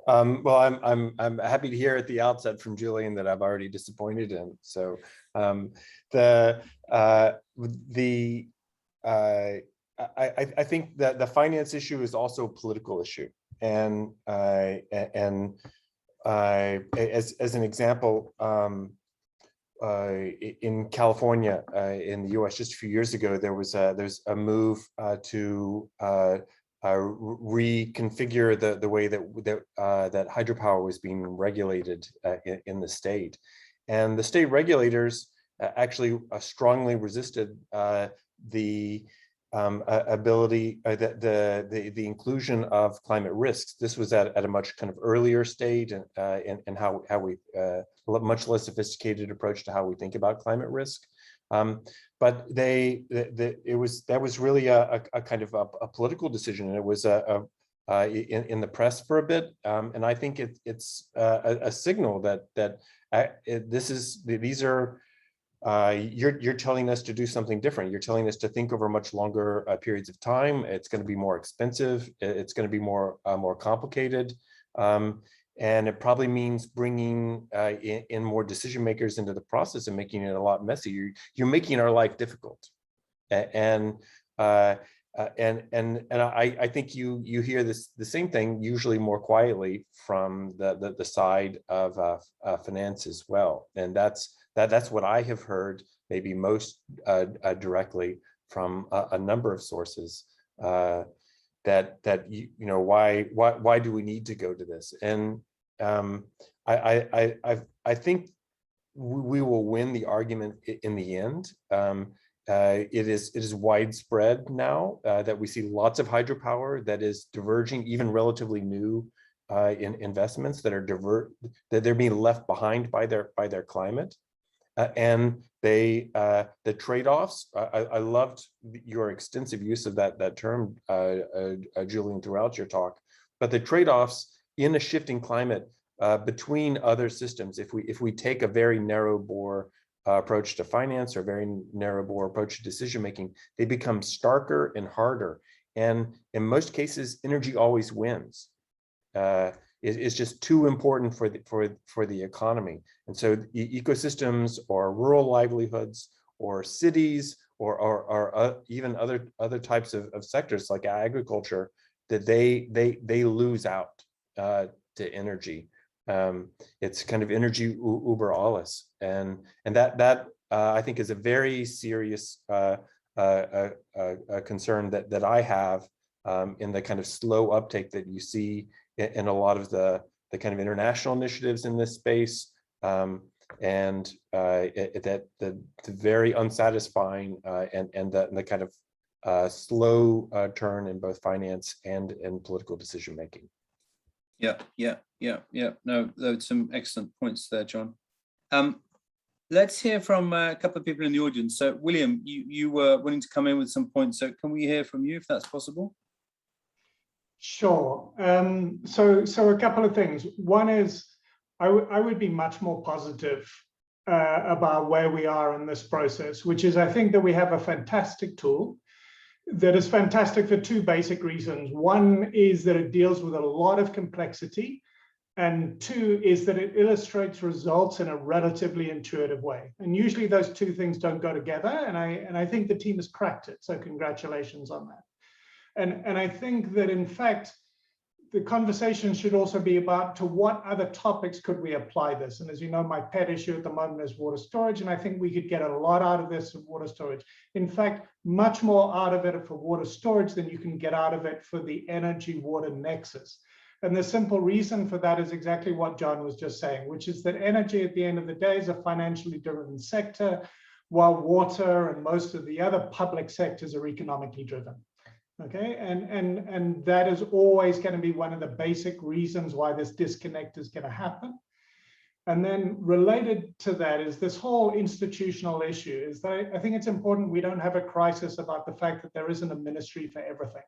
Well, I'm happy to hear at the outset from Julien that I've already disappointed him. So I think that the finance issue is also a political issue, and as an example. In California, in the U.S., just a few years ago, there's a move to reconfigure the way that hydropower was being regulated in the state, and the state regulators actually strongly resisted the ability, the inclusion of climate risks. This was at a much kind of earlier stage, and how we much less sophisticated approach to how we think about climate risk. But that was really a kind of a political decision, and it was in the press for a bit. And I think it's a signal that these are. You're telling us to do something different. You're telling us to think over much longer periods of time. It's going to be more expensive. It's going to be more complicated. And it probably means bringing in more decision makers into the process and making it a lot messier. You're making our life difficult, and I think you hear the same thing usually more quietly from the side of finance as well, and that's what I have heard maybe most directly from a number of sources. That you know, why do we need to go to this? And I think we will win the argument in the end. It is widespread now that we see lots of hydropower that is diverging, even relatively new in investments that are that they're being left behind by their climate. And the trade-offs, I loved your extensive use of that term, Julien, throughout your talk. But the trade-offs in a shifting climate between other systems, if we take a very narrow bore approach to finance or very narrow bore approach to decision making, they become starker and harder. And in most cases, energy always wins. Is just too important for the economy. And so ecosystems or rural livelihoods or cities or even other types of sectors like agriculture, that they lose out to energy. It's kind of energy über alles, and that I think is a very serious concern that I have in the kind of slow uptake that you see in a lot of the kind of international initiatives in this space, and the very unsatisfying and the kind of slow turn in both finance and in political decision making. Yeah. No, those some excellent points there, John. Let's hear from a couple of people in the audience. So, William, you were willing to come in with some points. So, can we hear from you if that's possible? Sure. So a couple of things. One is I would be much more positive about where we are in this process, which is I think that we have a fantastic tool that is fantastic for two basic reasons. One is that it deals with a lot of complexity, and two is that it illustrates results in a relatively intuitive way. And usually those two things don't go together, and I think the team has cracked it. So congratulations on that. And I think that, in fact, the conversation should also be about to what other topics could we apply this? And as you know, my pet issue at the moment is water storage, and I think we could get a lot out of this with water storage. In fact, much more out of it for water storage than you can get out of it for the energy-water nexus. And the simple reason for that is exactly what John was just saying, which is that energy at the end of the day is a financially driven sector, while water and most of the other public sectors are economically driven. Okay, and that is always going to be one of the basic reasons why this disconnect is going to happen. And then related to that is this whole institutional issue, is that I think it's important we don't have a crisis about the fact that there isn't a ministry for everything.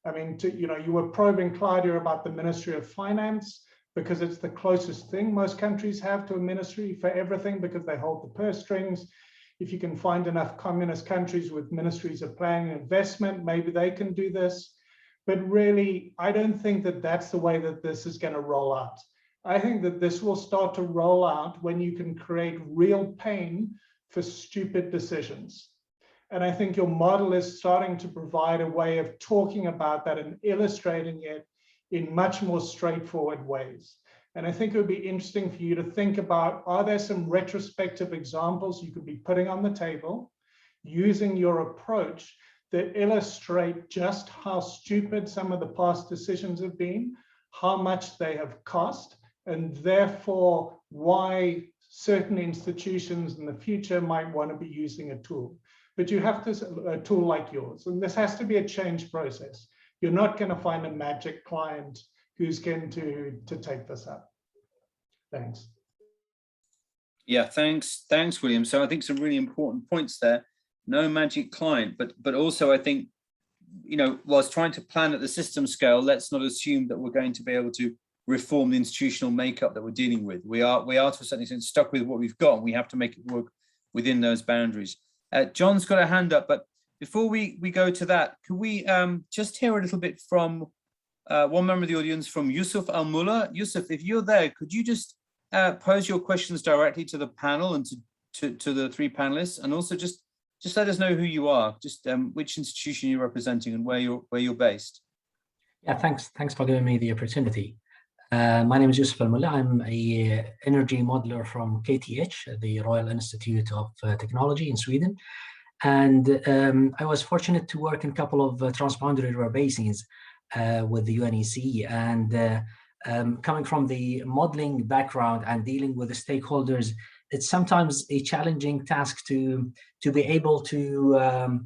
I mean, you were probing Claudia about the Ministry of Finance because it's the closest thing most countries have to a ministry for everything because they hold the purse strings. If you can find enough communist countries with ministries of planning and investment, maybe they can do this. But really, I don't think that that's the way that this is going to roll out. I think that this will start to roll out when you can create real pain for stupid decisions. And I think your model is starting to provide a way of talking about that and illustrating it in much more straightforward ways. And I think it would be interesting for you to think about, are there some retrospective examples you could be putting on the table using your approach that illustrate just how stupid some of the past decisions have been, how much they have cost, and therefore why certain institutions in the future might want to be using a tool. But you have a tool like yours, and this has to be a change process. You're not going to find a magic client who's going to take this up. Thanks. Yeah, thanks, William. So I think some really important points there. No magic client, but also I think, whilst trying to plan at the system scale, let's not assume that we're going to be able to reform the institutional makeup that we're dealing with. We are to a certain extent stuck with what we've got, and we have to make it work within those boundaries. John's got a hand up, but before we go to that, can we just hear a little bit from one member of the audience from Yusuf Al-Mullah. Yusuf, if you're there, could you just pose your questions directly to the panel and to the three panelists, and also just let us know who you are, just which institution you're representing and where you're based. Yeah, thanks for giving me the opportunity. My name is Yusuf Al-Mullah. I'm a energy modeler from KTH, the Royal Institute of Technology in Sweden. And I was fortunate to work in a couple of transboundary river basins with the UNEC. And coming from the modeling background and dealing with the stakeholders, it's sometimes a challenging task to be able to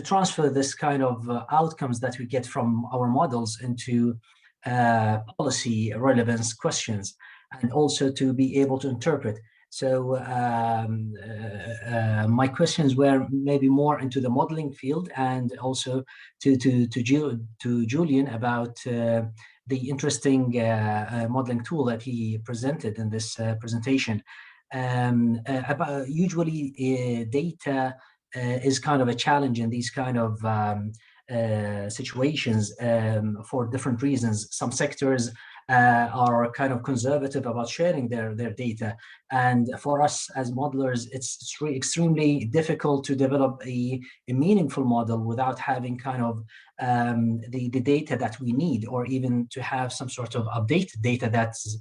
transfer this kind of outcomes that we get from our models into policy relevance questions, and also to be able to interpret. So my questions were maybe more into the modeling field, and also to Julien about the interesting modeling tool that he presented in this presentation. About usually data is kind of a challenge in these kind of situations for different reasons. Some sectors are kind of conservative about sharing their data, and for us as modelers, it's extremely difficult to develop a meaningful model without having kind of the data that we need, or even to have some sort of updated data that's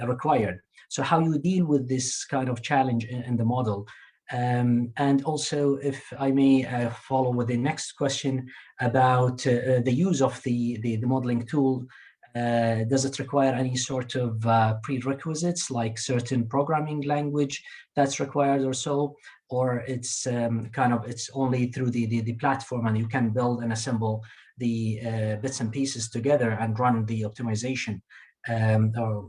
required. So how you deal with this kind of challenge in the model. And also, if I may follow with the next question about the use of the modeling tool. Does it require any sort of prerequisites, like certain programming language that's required or so, or it's it's only through the platform, and you can build and assemble the bits and pieces together and run the optimization? Or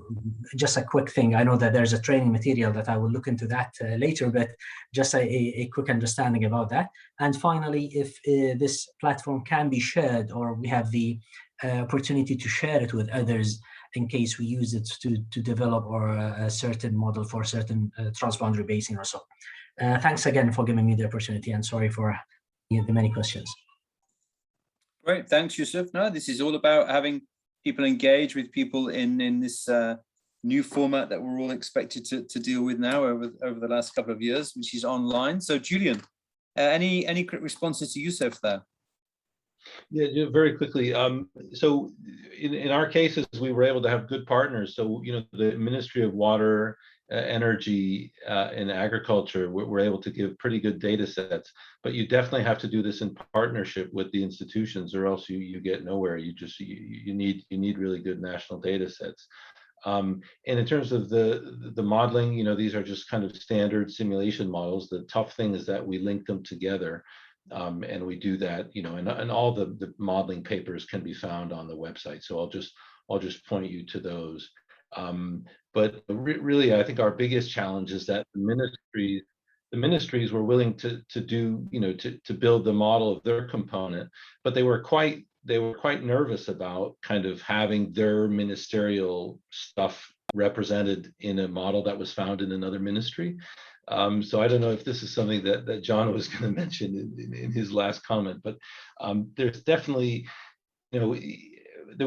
just a quick thing, I know that there's a training material that I will look into that later, but just a quick understanding about that. And finally, if this platform can be shared, or we have the opportunity to share it with others in case we use it to develop or a certain model for a certain transboundary basin or so. Thanks again for giving me the opportunity, and sorry for the many questions. Great, thanks, Yusuf. No, this is all about having people engage with people in this new format that we're all expected to deal with now over the last couple of years, which is online. So Julien, any quick responses to Yusuf there? Yeah, very quickly. So in our cases, we were able to have good partners. So, the Ministry of Water, Energy, and Agriculture were able to give pretty good data sets, but you definitely have to do this in partnership with the institutions, or else you get nowhere. You need really good national data sets. And in terms of the modeling, these are just kind of standard simulation models. The tough thing is that we link them together. And we do that, and all the modeling papers can be found on the website. So I'll just point you to those. But really, I think our biggest challenge is that the ministries were willing to do, to build the model of their component, but they were quite nervous about kind of having their ministerial stuff represented in a model that was found in another ministry. So I don't know if this is something that John was going to mention in his last comment, but there's definitely, there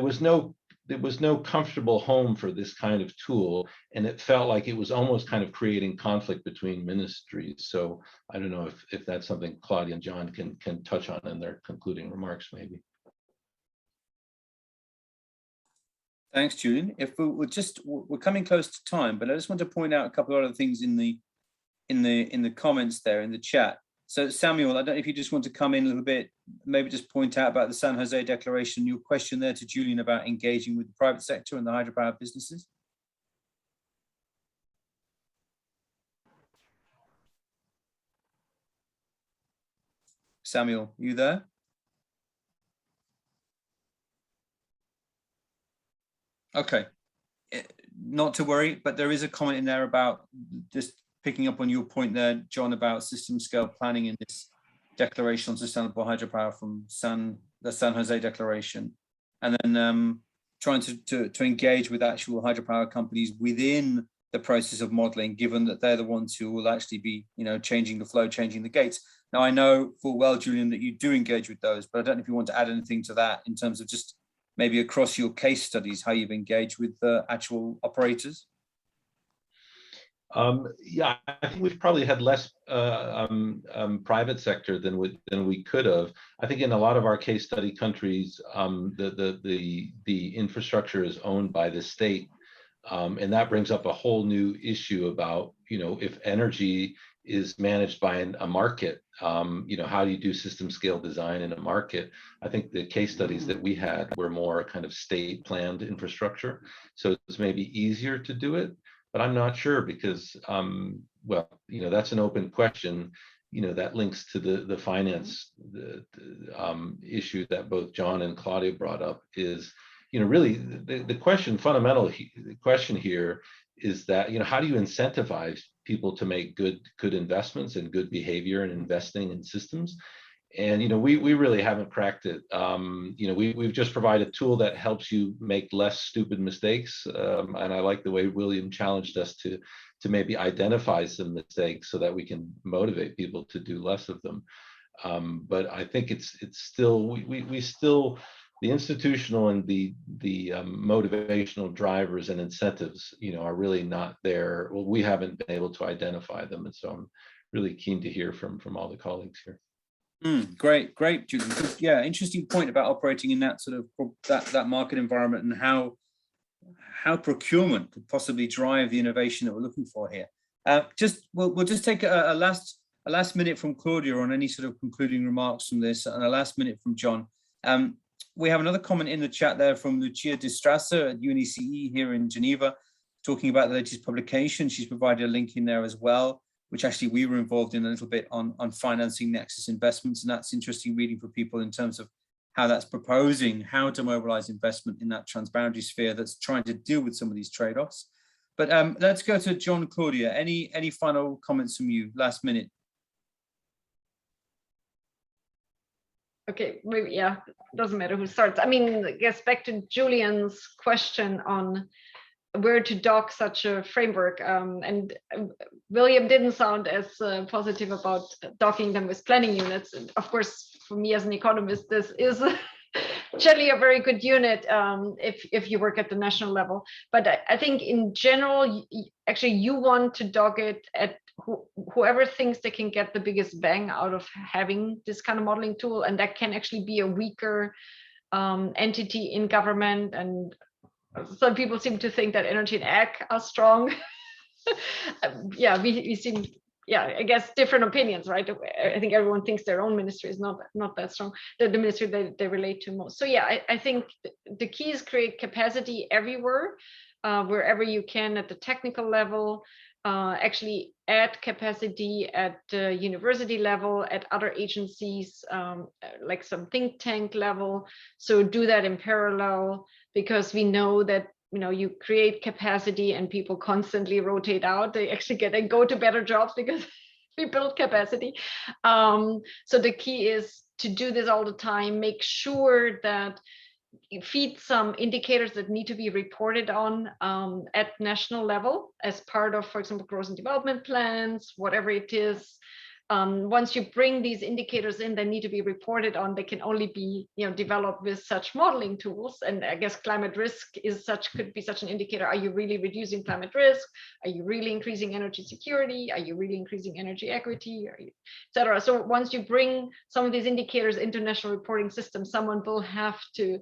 was no comfortable home for this kind of tool, and it felt like it was almost kind of creating conflict between ministries. So I don't know if that's something Claudia and John can touch on in their concluding remarks, maybe. Thanks, Julien. If we're coming close to time, but I just want to point out a couple of other things in the comments there in the chat. So Samuel, I don't know if you just want to come in a little bit, maybe just point out about the San Jose Declaration, your question there to Julien about engaging with the private sector and the hydropower businesses. Samuel, you there? Okay, not to worry, but there is a comment in there about just picking up on your point there, John, about system scale planning in this declaration on sustainable hydropower from the San Jose Declaration, and then trying to engage with actual hydropower companies within the process of modeling, given that they're the ones who will actually be, changing the flow, changing the gates. Now, I know full well, Julien, that you do engage with those, but I don't know if you want to add anything to that in terms of just maybe across your case studies, how you've engaged with the actual operators? Yeah, I think we've probably had less private sector than we could have. I think in a lot of our case study countries, the infrastructure is owned by the state, and that brings up a whole new issue about, you know, if energy is managed by a market, you know, how do you do system scale design in a market? I think the case studies that we had were more kind of state planned infrastructure, so it's maybe easier to do it. But I'm not sure because, well, you know, that's an open question. You know, that links to the finance issue that both John and Claudia brought up. Is, you know, really the question, fundamental question here is that, you know, how do you incentivize people to make good investments and good behavior in investing in systems? And, you know, we really haven't cracked it. You know, we've just provided a tool that helps you make less stupid mistakes. And I like the way William challenged us to maybe identify some mistakes so that we can motivate people to do less of them. But I think it's still, we still, the institutional and the motivational drivers and incentives, you know, are really not there. Well, we haven't been able to identify them. And so I'm really keen to hear from all the colleagues here. Great, Julien. Yeah, interesting point about operating in that sort of that market environment and how procurement could possibly drive the innovation that we're looking for here. We'll just take a last minute from Claudia on any sort of concluding remarks from this, and a last minute from John. We have another comment in the chat there from Lucia Di Strasser at UNECE here in Geneva, talking about the latest publication. She's provided a link in there as well, which actually we were involved in a little bit on financing Nexus investments. And that's interesting reading for people in terms of how that's proposing how to mobilize investment in that transboundary sphere that's trying to deal with some of these trade-offs. But let's go to John, Claudia. Any final comments from you, last minute? Okay, maybe, yeah, doesn't matter who starts. I mean, I guess back to Julian's question on where to dock such a framework, and William didn't sound as positive about docking them with planning units. And of course, for me as an economist, this is generally a very good unit if you work at the national level. But I think in general, actually, you want to dock it at whoever thinks they can get the biggest bang out of having this kind of modeling tool, and that can actually be a weaker entity in government. And some people seem to think that energy and ag are strong. Yeah, we seem, yeah, I guess different opinions, right? I think everyone thinks their own ministry is not that strong, the ministry they relate to most. So yeah, I think the key is create capacity everywhere, wherever you can at the technical level, actually add capacity at the university level, at other agencies, like some think tank level. So do that in parallel, because we know that, you know, you create capacity and people constantly rotate out. They actually go to better jobs because we build capacity. So the key is to do this all the time, make sure that you feed some indicators that need to be reported on at national level as part of, for example, growth and development plans, whatever it is. Once you bring these indicators in, they need to be reported on. They can only be, you know, developed with such modeling tools. And I guess climate risk could be such an indicator. Are you really reducing climate risk? Are you really increasing energy security? Are you really increasing energy equity, et cetera? So once you bring some of these indicators into national reporting systems, someone will have to,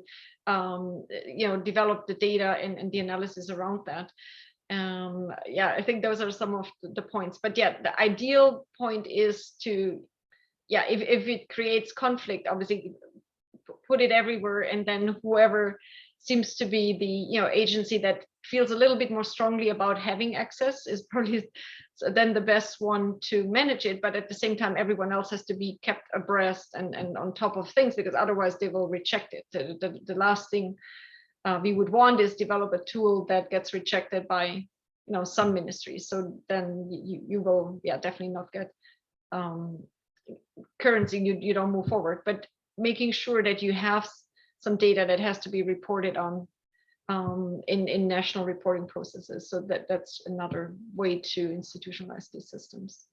you know, develop the data and the analysis around that. Yeah, I think those are some of the points. But yeah, the ideal point is to, yeah, if it creates conflict, obviously put it everywhere, and then whoever seems to be the, you know, agency that feels a little bit more strongly about having access is probably then the best one to manage it. But at the same time, everyone else has to be kept abreast and on top of things, because otherwise they will reject it. The last thing we would want is develop a tool that gets rejected by, you know, some ministries. So then you will, yeah, definitely not get currency. You don't move forward. But making sure that you have some data that has to be reported on in national reporting processes. So that's another way to institutionalize these systems.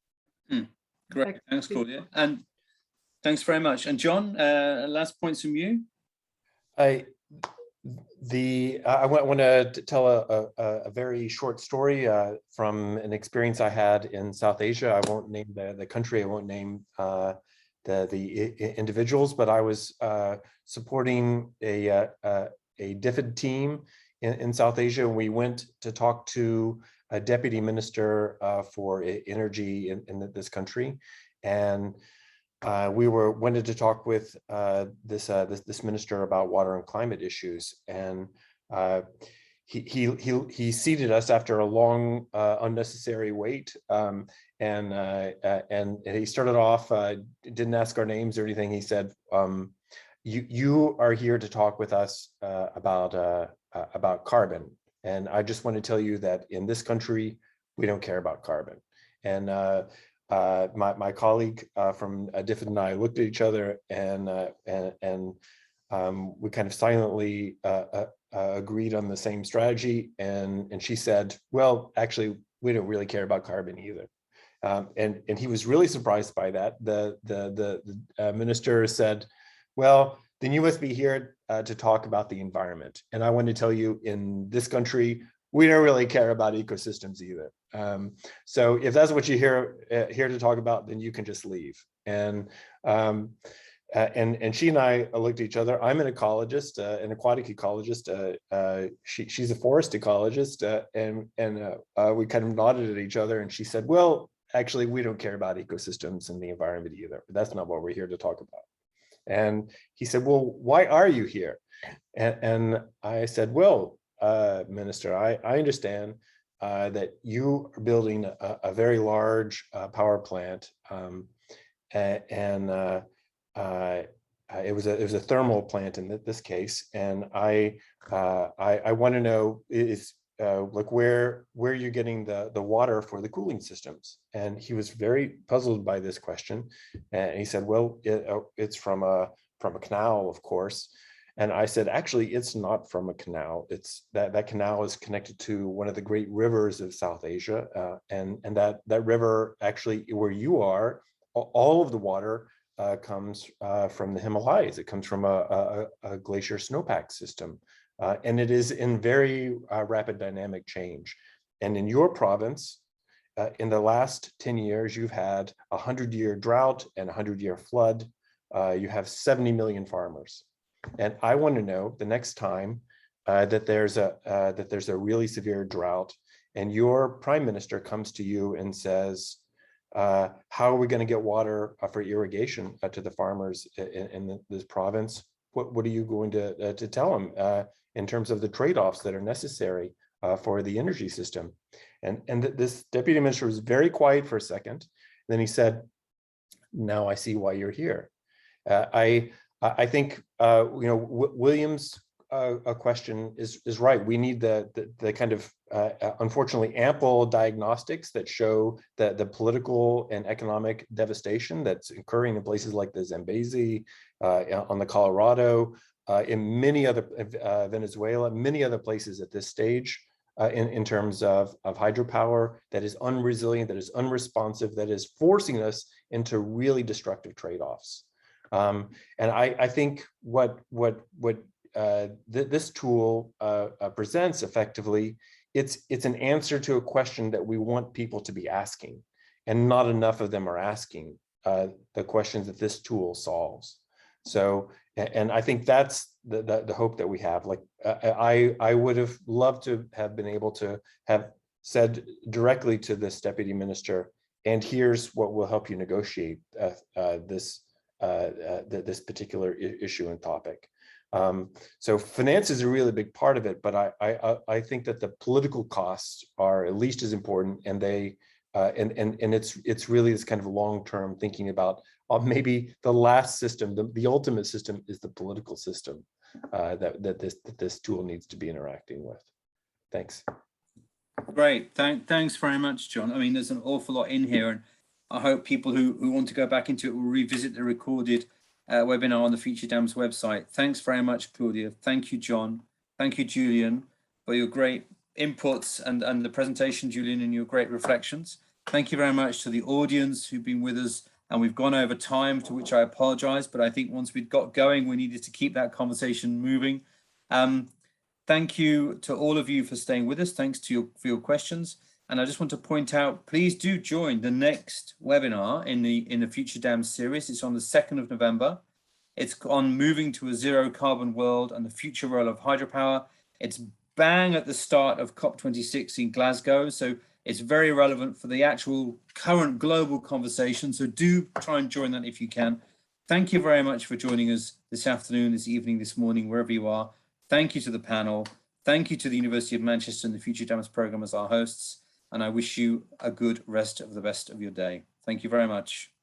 Great, thanks, Claudia, and thanks very much. And John, last points from you. I want to tell a very short story from an experience I had in South Asia. I won't name the country. I won't name the individuals, but I was supporting a DFID team in South Asia, and we went to talk to a deputy minister for energy in this country, and we wanted to talk with this minister about water and climate issues, and he seated us after a long unnecessary wait, and he started off, didn't ask our names or anything. He said, you are here to talk with us about carbon, and I just want to tell you that in this country we don't care about carbon. And my colleague from DFID and I looked at each other, and we kind of silently agreed on the same strategy. And she said, well, actually, we don't really care about carbon either. And he was really surprised by that. The minister said, well, then you must be here to talk about the environment. And I want to tell you, in this country, we don't really care about ecosystems either. So if that's what you're here to talk about, then you can just leave. And she and I looked at each other. I'm an ecologist, an aquatic ecologist. She's a forest ecologist, and we kind of nodded at each other. And she said, "Well, actually, we don't care about ecosystems and the environment either. But that's not what we're here to talk about." And he said, "Well, why are you here?" And I said, "Well, Minister, I understand that you are building a very large power plant, it was a thermal plant in this case, and I want to know is like where you're getting the water for the cooling systems." And he was very puzzled by this question, and he said, "Well, it's from a canal, of course." And I said, "Actually, it's not from a canal. It's that canal is connected to one of the great rivers of South Asia, and that river, actually, where you are, all of the water comes from the Himalayas. It comes from a glacier snowpack system, and it is in very rapid dynamic change. And in your province, in the last 10 years, you've had a 100-year drought and a 100-year flood. You have 70 million farmers. And I want to know the next time that there's a really severe drought, and your prime minister comes to you and says, how are we going to get water for irrigation to the farmers in this province? What are you going to tell them in terms of the trade-offs that are necessary for the energy system?" And this deputy minister was very quiet for a second. Then he said, "Now I see why you're here." I think William's question is right. We need the kind of unfortunately ample diagnostics that show the political and economic devastation that's occurring in places like the Zambezi, on the Colorado, in many other Venezuela, many other places at this stage, in terms of hydropower that is unresilient, that is unresponsive, that is forcing us into really destructive trade-offs. And I think what this tool presents effectively, it's an answer to a question that we want people to be asking, and not enough of them are asking the questions that this tool solves. So, and I think that's the hope that we have. Like I would have loved to have been able to have said directly to this deputy minister, and here's what will help you negotiate this particular issue and topic. So finance is a really big part of it, but I think that the political costs are at least as important, and they and it's really this kind of long-term thinking about maybe the last system, the ultimate system is the political system that this tool needs to be interacting with. Thanks. Great, thanks very much, John. I mean, there's an awful lot in here, and I hope people who want to go back into it will revisit the recorded webinar on the FutureDAMS website. Thanks very much, Claudia. Thank you, John. Thank you, Julien, for your great inputs and the presentation, Julien, and your great reflections. Thank you very much to the audience who've been with us, and we've gone over time, to which I apologize, but I think once we'd got going, we needed to keep that conversation moving. Thank you to all of you for staying with us. Thanks to for your questions. And I just want to point out, please do join the next webinar in the FutureDAMS series. It's on the 2nd of November. It's on moving to a zero carbon world and the future role of hydropower. It's bang at the start of COP26 in Glasgow. So it's very relevant for the actual current global conversation. So do try and join that if you can. Thank you very much for joining us this afternoon, this evening, this morning, wherever you are. Thank you to the panel. Thank you to the University of Manchester and the FutureDAMS program as our hosts. And I wish you a good rest of the best of your day. Thank you very much.